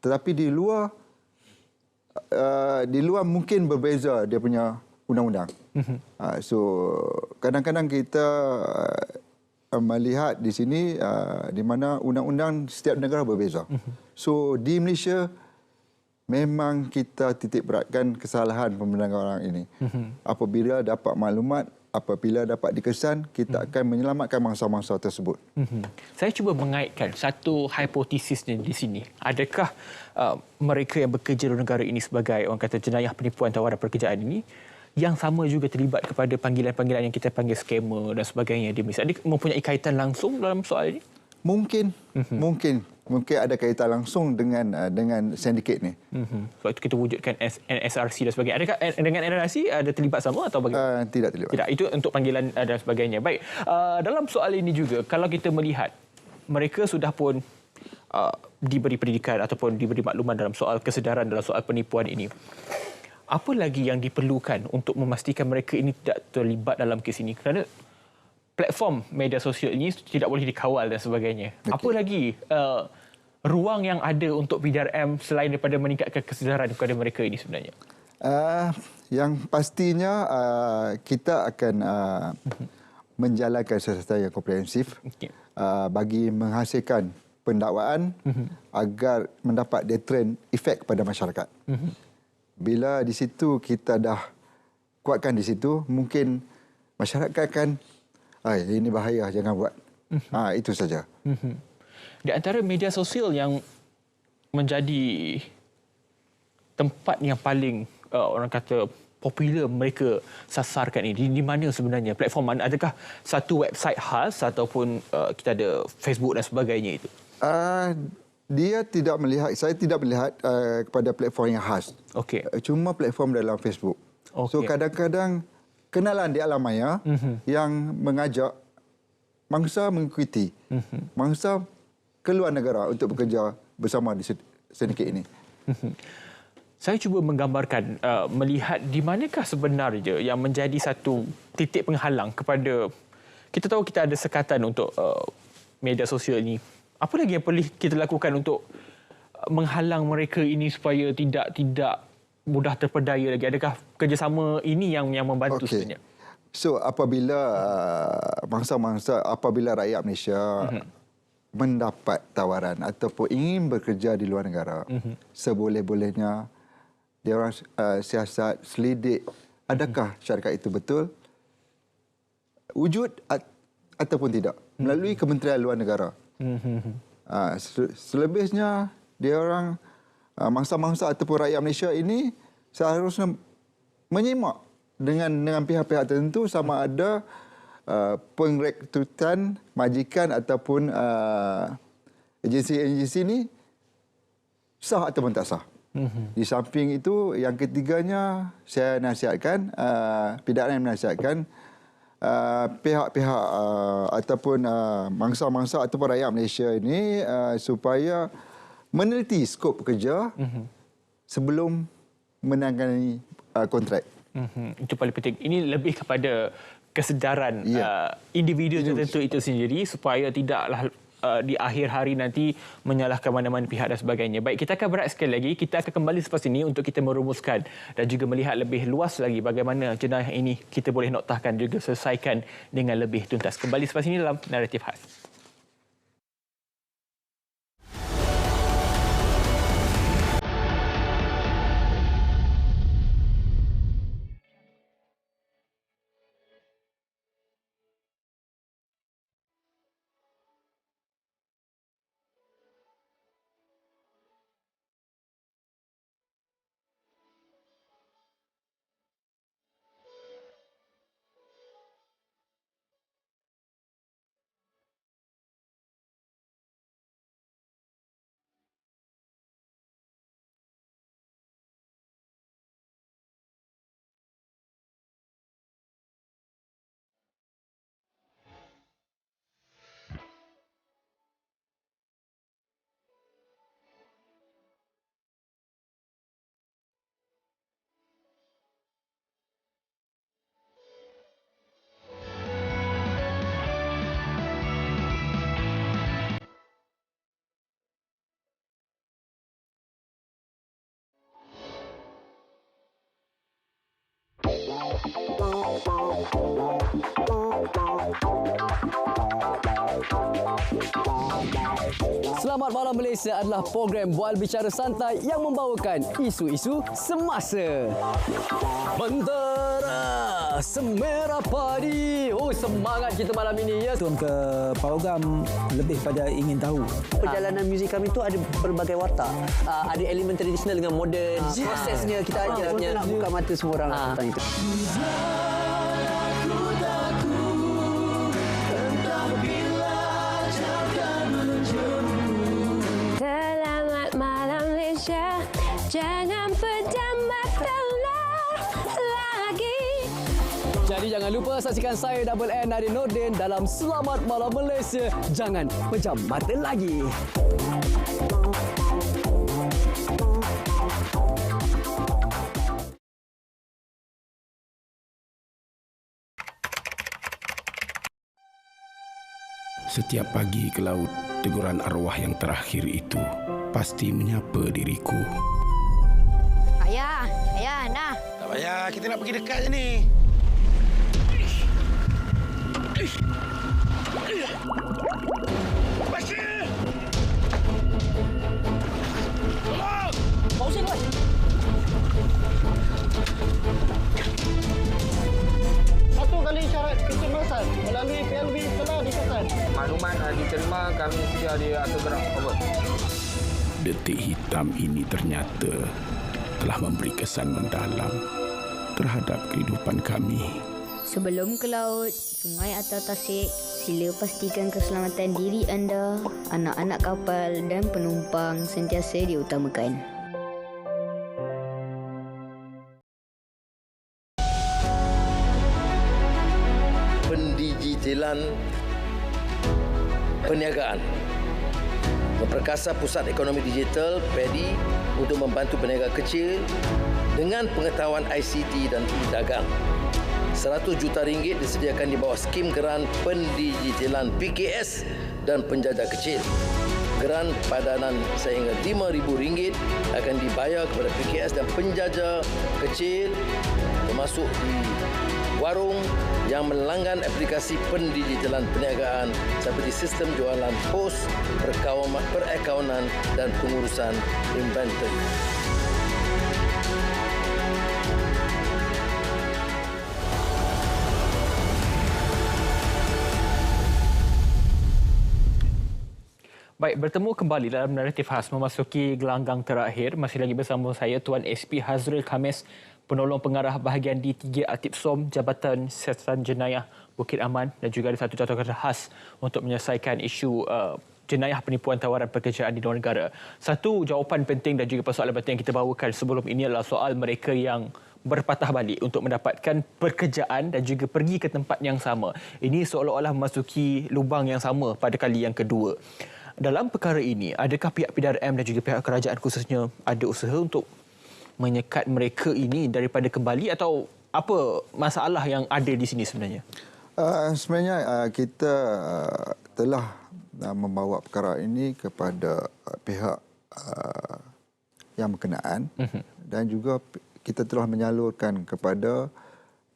Tetapi di luar mungkin berbeza dia punya undang-undang. So kadang-kadang kita melihat di sini di mana undang-undang setiap negara berbeza. So di Malaysia memang kita titik beratkan kesalahan pembendahan orang ini. Apabila dapat maklumat, apabila dapat dikesan, kita akan menyelamatkan mangsa-mangsa tersebut. Saya cuba mengaitkan satu hipotesisnya di sini. Adakah mereka yang bekerja di negara ini sebagai orang kata jenayah penipuan tawaran pekerjaan ini yang sama juga terlibat kepada panggilan-panggilan yang kita panggil scammer dan sebagainya di Malaysia? Adakah mempunyai kaitan langsung dalam soal ini? Mungkin ada kaitan langsung dengan sindiket ni. Sebab itu kita wujudkan NSRC dan sebagainya. Adakah dengan NSRC ada terlibat sama atau bagaimana? Tidak terlibat. Tidak, itu untuk panggilan dan sebagainya. Baik, dalam soal ini juga kalau kita melihat mereka sudah pun diberi pendidikan ataupun diberi makluman dalam soal kesedaran dalam soal penipuan ini. Apa lagi yang diperlukan untuk memastikan mereka ini tidak terlibat dalam kes ini? Kerana platform media sosial ini tidak boleh dikawal dan sebagainya. Okay. Apa lagi ruang yang ada untuk PDRM selain daripada meningkatkan kesedaran kepada mereka ini sebenarnya? Yang pastinya kita akan menjalankan siasatan yang komprehensif bagi menghasilkan pendakwaan agar mendapat deterrent efek kepada masyarakat. Bila di situ kita dah kuatkan di situ, mungkin masyarakat akan ini bahaya, jangan buat. Itu saja. Di antara media sosial yang menjadi tempat yang paling orang kata popular mereka sasarkan ini, di mana sebenarnya platform mana? Adakah satu website khas ataupun kita ada Facebook dan sebagainya itu? Saya tidak melihat kepada platform yang khas. Okey. Cuma platform dalam Facebook. Okay. So kadang-kadang kenalan di alam maya yang mengajak mangsa mengikuti, mangsa keluar negara untuk bekerja bersama di sindiket ini. Saya cuba menggambarkan, melihat di manakah sebenarnya yang menjadi satu titik penghalang kepada, kita tahu kita ada sekatan untuk media sosial ini. Apa lagi yang perlu kita lakukan untuk menghalang mereka ini supaya tidak mudah terpedaya lagi? Adakah kerjasama ini yang membantu sebenarnya? So apabila apabila rakyat Malaysia mendapat tawaran ataupun ingin bekerja di luar negara, seboleh-bolehnya dia orang siasat selidik adakah syarikat itu betul wujud ataupun tidak melalui Kementerian Luar Negara. Selebihnya dia orang mangsa-mangsa ataupun rakyat Malaysia ini seharusnya menyimak dengan pihak-pihak tertentu sama ada pengrekrutan majikan ataupun agensi-agensi ini sah ataupun tak sah. Di samping itu, yang ketiganya saya nasihatkan, PDRM menasihatkan pihak-pihak ataupun mangsa-mangsa ataupun rakyat Malaysia ini supaya meneliti skop pekerja sebelum menangani kontrak. Itu paling penting. Ini lebih kepada kesedaran individu tertentu itu sendiri supaya tidaklah di akhir hari nanti menyalahkan mana-mana pihak dan sebagainya. Baik, kita akan berehat sekali lagi. Kita akan kembali selepas ini untuk kita merumuskan dan juga melihat lebih luas lagi bagaimana jenayah ini kita boleh noktahkan juga selesaikan dengan lebih tuntas. Kembali selepas ini dalam Naratif Khas. Selamat Malam Malaysia adalah program bual bicara santai yang membawakan isu-isu semasa. Mentera Semerah Padi. Oh, semangat kita malam ini ya. Tuan ke program lebih pada ingin tahu. Perjalanan muzik kami tu ada berbagai watak. Ada elemen tradisional dengan moden. Prosesnya kita ajar punya. Nak buka mata semua orang tentang itu. Selamat malam Malaysia, jangan pejam mata lagi. Jadi jangan lupa saksikan saya Double N Nadir Nordin dalam Selamat Malam Malaysia. Jangan pejam mata lagi. Setiap pagi ke laut, teguran arwah yang terakhir itu pasti menyapa diriku. Ayah, nah. Tak payah, kita nak pergi dekat je ni. Bashir! Tolong! Pausin, boy. Satu kali syarat kecemasan melalui PLV telah disahkan. Maklumat diterima, kami sedia akan gerak forward. Detik hitam ini ternyata telah memberi kesan mendalam terhadap kehidupan kami. Sebelum ke laut, sungai atau tasik, sila pastikan keselamatan diri anda, anak-anak kapal dan penumpang sentiasa diutamakan. Pendigitalan perniagaan. Memperkasa pusat ekonomi digital PADI untuk membantu peniaga kecil dengan pengetahuan ICT dan e-dagang. RM100 juta disediakan di bawah skim geran pendigitalan PKS dan penjajah kecil. Geran padanan sehingga RM5,000 akan dibayar kepada PKS dan penjajah kecil termasuk di warung yang melanggan aplikasi pendigitalan perniagaan seperti sistem jualan pos, perakaunan dan pengurusan inventory. Baik, bertemu kembali dalam naratif khas memasuki gelanggang terakhir. Masih lagi bersama saya Tuan SP Hazril Khamis, penolong pengarah bahagian D3 Atip SOM Jabatan Siasatan Jenayah Bukit Aman, dan juga ada satu contoh khas untuk menyelesaikan isu jenayah penipuan tawaran pekerjaan di luar negara. Satu jawapan penting dan juga persoalan penting yang kita bawakan sebelum ini adalah soal mereka yang berpatah balik untuk mendapatkan pekerjaan dan juga pergi ke tempat yang sama. Ini seolah-olah memasuki lubang yang sama pada kali yang kedua. Dalam perkara ini, adakah pihak PDRM dan juga pihak kerajaan khususnya ada usaha untuk menyekat mereka ini daripada kembali, atau apa masalah yang ada di sini sebenarnya? Sebenarnya kita telah membawa perkara ini kepada pihak yang berkenaan dan juga kita telah menyalurkan kepada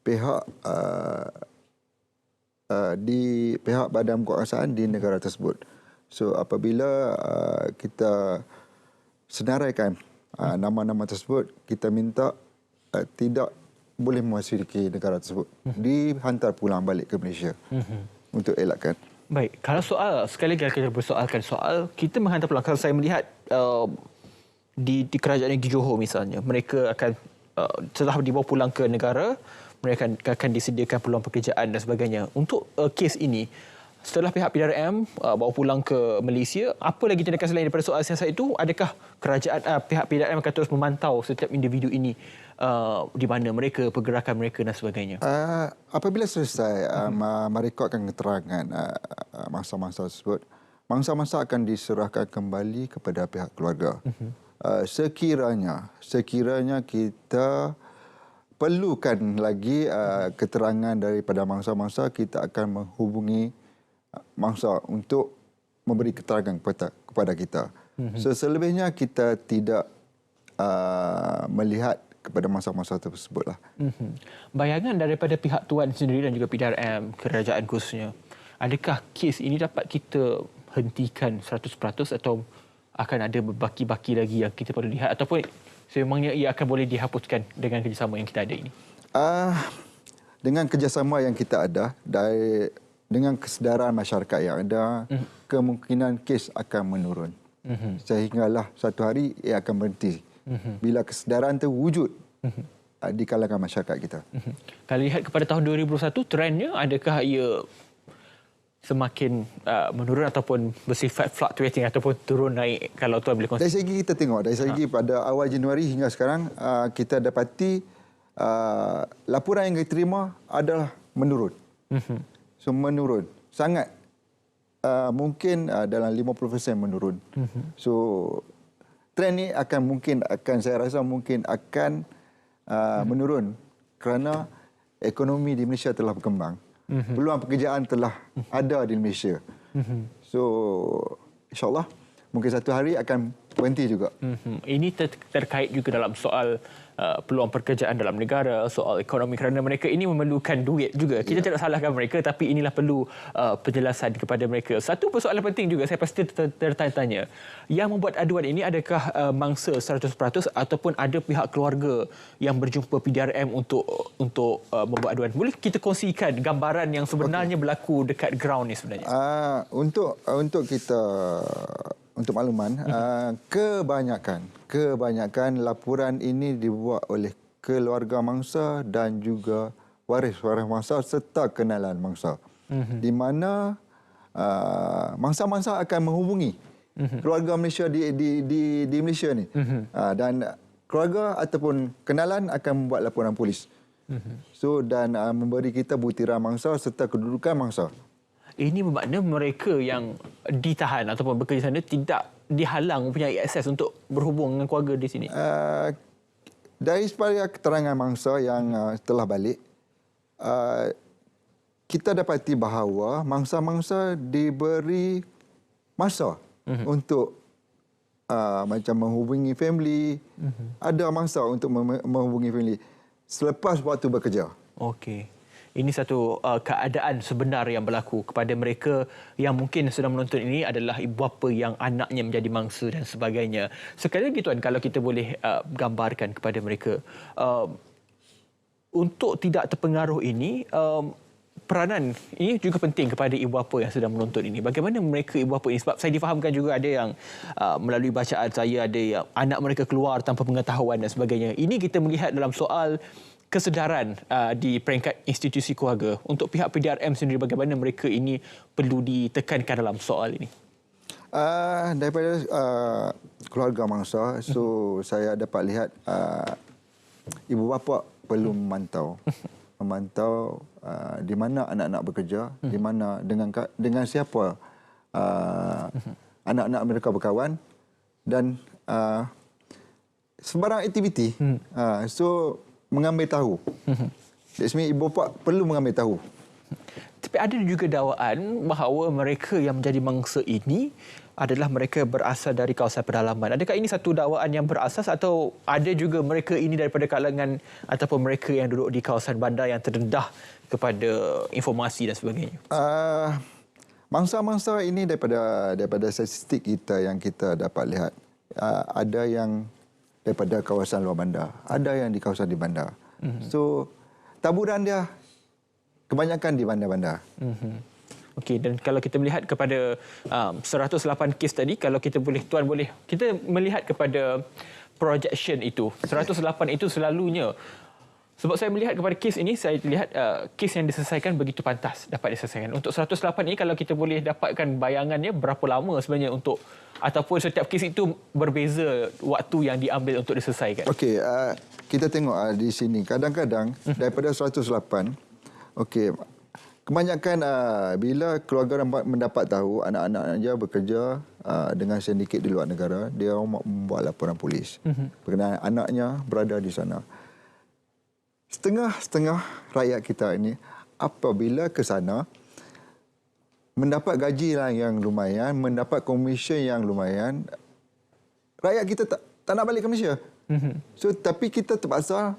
pihak di pihak badan penguasaan di negara tersebut. So apabila kita senaraikan nama-nama tersebut, kita minta tidak boleh memasuki negara tersebut, dihantar pulang balik ke Malaysia untuk elakkan. Baik, kalau soal, sekali lagi kita bersoalkan soal kita menghantar pulang. Kalau saya melihat di kerajaan negeri Johor misalnya, mereka akan setelah dibawa pulang ke negara, mereka akan disediakan peluang pekerjaan dan sebagainya. Untuk kes ini, setelah pihak PDRM bawa pulang ke Malaysia, apa lagi tindakan selain daripada soal siasat itu? Adakah kerajaan pihak PDRM akan terus memantau setiap individu ini, di mana mereka, pergerakan mereka dan sebagainya? Apabila selesai merekodkan keterangan mangsa-mangsa tersebut, mangsa-mangsa akan diserahkan kembali kepada pihak keluarga. Sekiranya kita perlukan lagi keterangan daripada mangsa-mangsa, kita akan menghubungi mangsa untuk memberi keterangan kepada kita. So, selebihnya kita tidak melihat kepada mangsa-mangsa tersebutlah. Bayangan daripada pihak Tuan sendiri dan juga PDRM, kerajaan khususnya, adakah kes ini dapat kita hentikan 100% atau akan ada berbaki-baki lagi yang kita perlu lihat, ataupun sememangnya ia akan boleh dihapuskan dengan kerjasama yang kita ada ini? Dengan kerjasama yang kita ada, dengan kesedaran masyarakat yang ada, kemungkinan kes akan menurun. Sehinggalah satu hari ia akan berhenti. Bila kesedaran terwujud di kalangan masyarakat kita. Kalau lihat kepada tahun 2021, trendnya adakah ia semakin menurun ataupun bersifat fluctuating ataupun turun naik, kalau Tuan boleh kongsi? Dari segi kita tengok, dari segi pada awal Januari hingga sekarang, kita dapati laporan yang diterima adalah menurun. So menurun. Sangat mungkin dalam 50% menurun. So trend ni saya rasa mungkin akan menurun kerana ekonomi di Malaysia telah berkembang. Peluang pekerjaan telah ada di Malaysia. So insyaAllah mungkin satu hari akan berhenti juga. Ini terkait juga dalam soal peluang pekerjaan dalam negara, soal ekonomi, kerana mereka ini memerlukan duit juga. Kita tidak salahkan mereka, tapi inilah perlu penjelasan kepada mereka. Satu persoalan penting juga saya pasti tertanya-tanya. Yang membuat aduan ini adakah mangsa 100% ataupun ada pihak keluarga yang berjumpa PDRM untuk membuat aduan? Boleh kita kongsikan gambaran yang sebenarnya berlaku dekat ground ni sebenarnya? Untuk makluman, kebanyakan laporan ini dibuat oleh keluarga mangsa dan juga waris-waris mangsa serta kenalan mangsa. Di mana mangsa-mangsa akan menghubungi keluarga Malaysia di Malaysia ni. Dan keluarga ataupun kenalan akan membuat laporan polis. Dan memberi kita butiran mangsa serta kedudukan mangsa. Ini bermakna mereka yang ditahan ataupun bekerja sana tidak dihalang mempunyai akses untuk berhubung dengan keluarga di sini? Dari sepanjang keterangan mangsa yang telah balik, kita dapati bahawa mangsa-mangsa diberi masa untuk macam menghubungi family. Ada masa untuk menghubungi family selepas waktu bekerja. Okey. Ini satu keadaan sebenar yang berlaku kepada mereka yang mungkin sedang menonton ini adalah ibu bapa yang anaknya menjadi mangsa dan sebagainya. Sekali lagi Tuan, kalau kita boleh gambarkan kepada mereka, untuk tidak terpengaruh ini, peranan ini juga penting kepada ibu bapa yang sedang menonton ini. Bagaimana mereka ibu bapa ini? Sebab saya difahamkan juga ada yang melalui bacaan saya, ada yang anak mereka keluar tanpa pengetahuan dan sebagainya. Ini kita melihat dalam soal kesedaran di peringkat institusi keluarga. Untuk pihak PDRM sendiri, bagaimana mereka ini perlu ditekankan dalam soal ini? Daripada keluarga mangsa, saya dapat lihat ibu bapa perlu memantau di mana anak-anak bekerja, di mana dengan siapa anak-anak mereka berkawan, dan sebarang aktiviti. Mengambil tahu. Sebenarnya ibu bapa perlu mengambil tahu. Tapi ada juga dakwaan bahawa mereka yang menjadi mangsa ini adalah mereka berasal dari kawasan pedalaman. Adakah ini satu dakwaan yang berasas atau ada juga mereka ini daripada kalangan ataupun mereka yang duduk di kawasan bandar yang terdedah kepada informasi dan sebagainya? Mangsa-mangsa ini daripada statistik kita yang kita dapat lihat, ada yang daripada kawasan luar bandar, ada yang di kawasan di bandar. So taburan dia kebanyakan di bandar-bandar. Okey, dan kalau kita melihat kepada 108 kes tadi, kalau kita boleh, Tuan boleh kita melihat kepada projection itu. 108 itu selalunya, sebab saya melihat kepada kes ini, saya lihat kes yang diselesaikan begitu pantas dapat diselesaikan. Untuk 108 ini, kalau kita boleh dapatkan bayangannya berapa lama sebenarnya untuk, ataupun setiap kes itu berbeza waktu yang diambil untuk diselesaikan? Okey, kita tengok di sini. Kadang-kadang daripada 108, okey, kebanyakan bila keluarga mendapat tahu anak-anak dia bekerja dengan sindiket di luar negara, dia membuat laporan polis berkenaan anaknya berada di sana. Setengah-setengah rakyat kita ini apabila ke sana mendapat gaji yang lumayan, mendapat komisen yang lumayan, rakyat kita tak nak balik ke Malaysia. So tapi kita terpaksa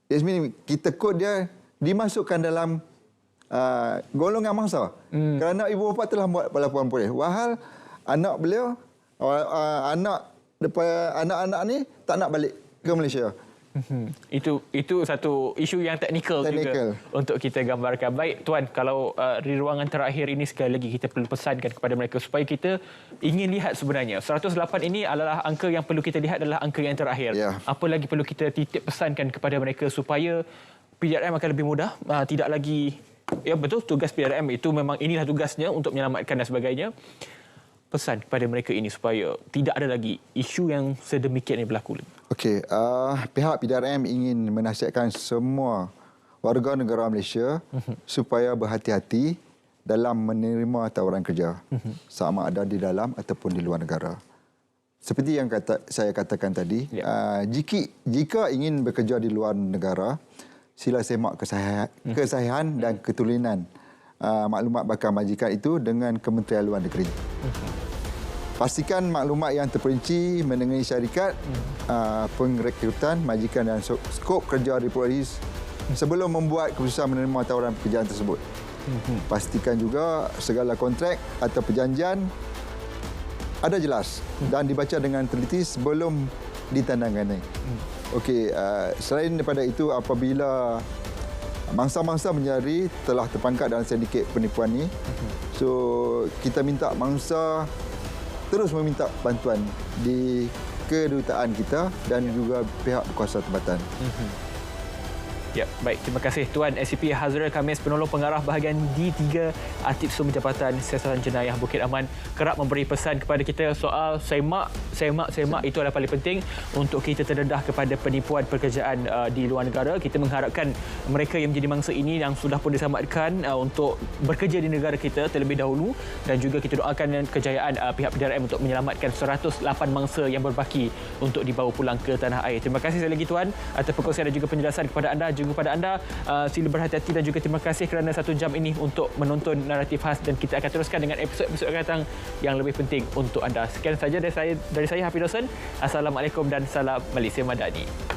Yasmin, kita kod dia dimasukkan dalam golongan mangsa. Kerana ibu bapa telah buat pelaporan polis. Wahal anak beliau, anak-anak ni tak nak balik ke Malaysia. Itu satu isu yang teknikal juga untuk kita gambarkan. Baik Tuan, kalau di ruangan terakhir ini sekali lagi kita perlu pesankan kepada mereka supaya kita ingin lihat sebenarnya 108 ini adalah angka yang perlu kita lihat, adalah angka yang terakhir. Apa lagi perlu kita titip pesankan kepada mereka supaya PDRM akan lebih mudah, tidak lagi, ya betul, tugas PDRM itu memang inilah tugasnya untuk menyelamatkan dan sebagainya. Pesan kepada mereka ini supaya tidak ada lagi isu yang sedemikian ini berlaku. Okey, pihak PDRM ingin menasihatkan semua warga negara Malaysia supaya berhati-hati dalam menerima tawaran kerja, sama ada di dalam ataupun di luar negara. Seperti yang saya katakan tadi, jika ingin bekerja di luar negara, sila semak kesahihan dan ketulinan maklumat bakal majikan itu dengan Kementerian Luar Negeri. Pastikan maklumat yang terperinci mengenai syarikat, pengrekrutan, majikan dan skop kerja diperoleh sebelum membuat keputusan menerima tawaran pekerjaan tersebut. Pastikan juga segala kontrak atau perjanjian ada jelas dan dibaca dengan teliti sebelum ditandangani. Okey, selain daripada itu, apabila mangsa-mangsa mencari telah terpangkat dalam sindiket penipuan ini, so kita minta mangsa terus meminta bantuan di kedutaan kita dan juga pihak berkuasa tempatan. Ya, baik. Terima kasih Tuan SCP Hazrul Khamis, penolong pengarah bahagian D3 Artipsum Jabatan Siasatan Jenayah Bukit Aman, kerap memberi pesan kepada kita soal semak itu adalah paling penting untuk kita terdedah kepada penipuan pekerjaan di luar negara. Kita mengharapkan mereka yang menjadi mangsa ini yang sudah pun diselamatkan untuk bekerja di negara kita terlebih dahulu, dan juga kita doakan kejayaan pihak PDRM untuk menyelamatkan 108 mangsa yang berbaki untuk dibawa pulang ke tanah air. Terima kasih sekali lagi Tuan atas perkongsian dan juga penjelasan kepada anda. Juga kepada anda, sila berhati-hati dan juga terima kasih kerana 1 jam ini untuk menonton Naratif Khas, dan kita akan teruskan dengan episod-episod akan datang yang lebih penting untuk anda. Sekian saja dari saya Hafidh Hussain. Assalamualaikum dan salam Malaysia Madani.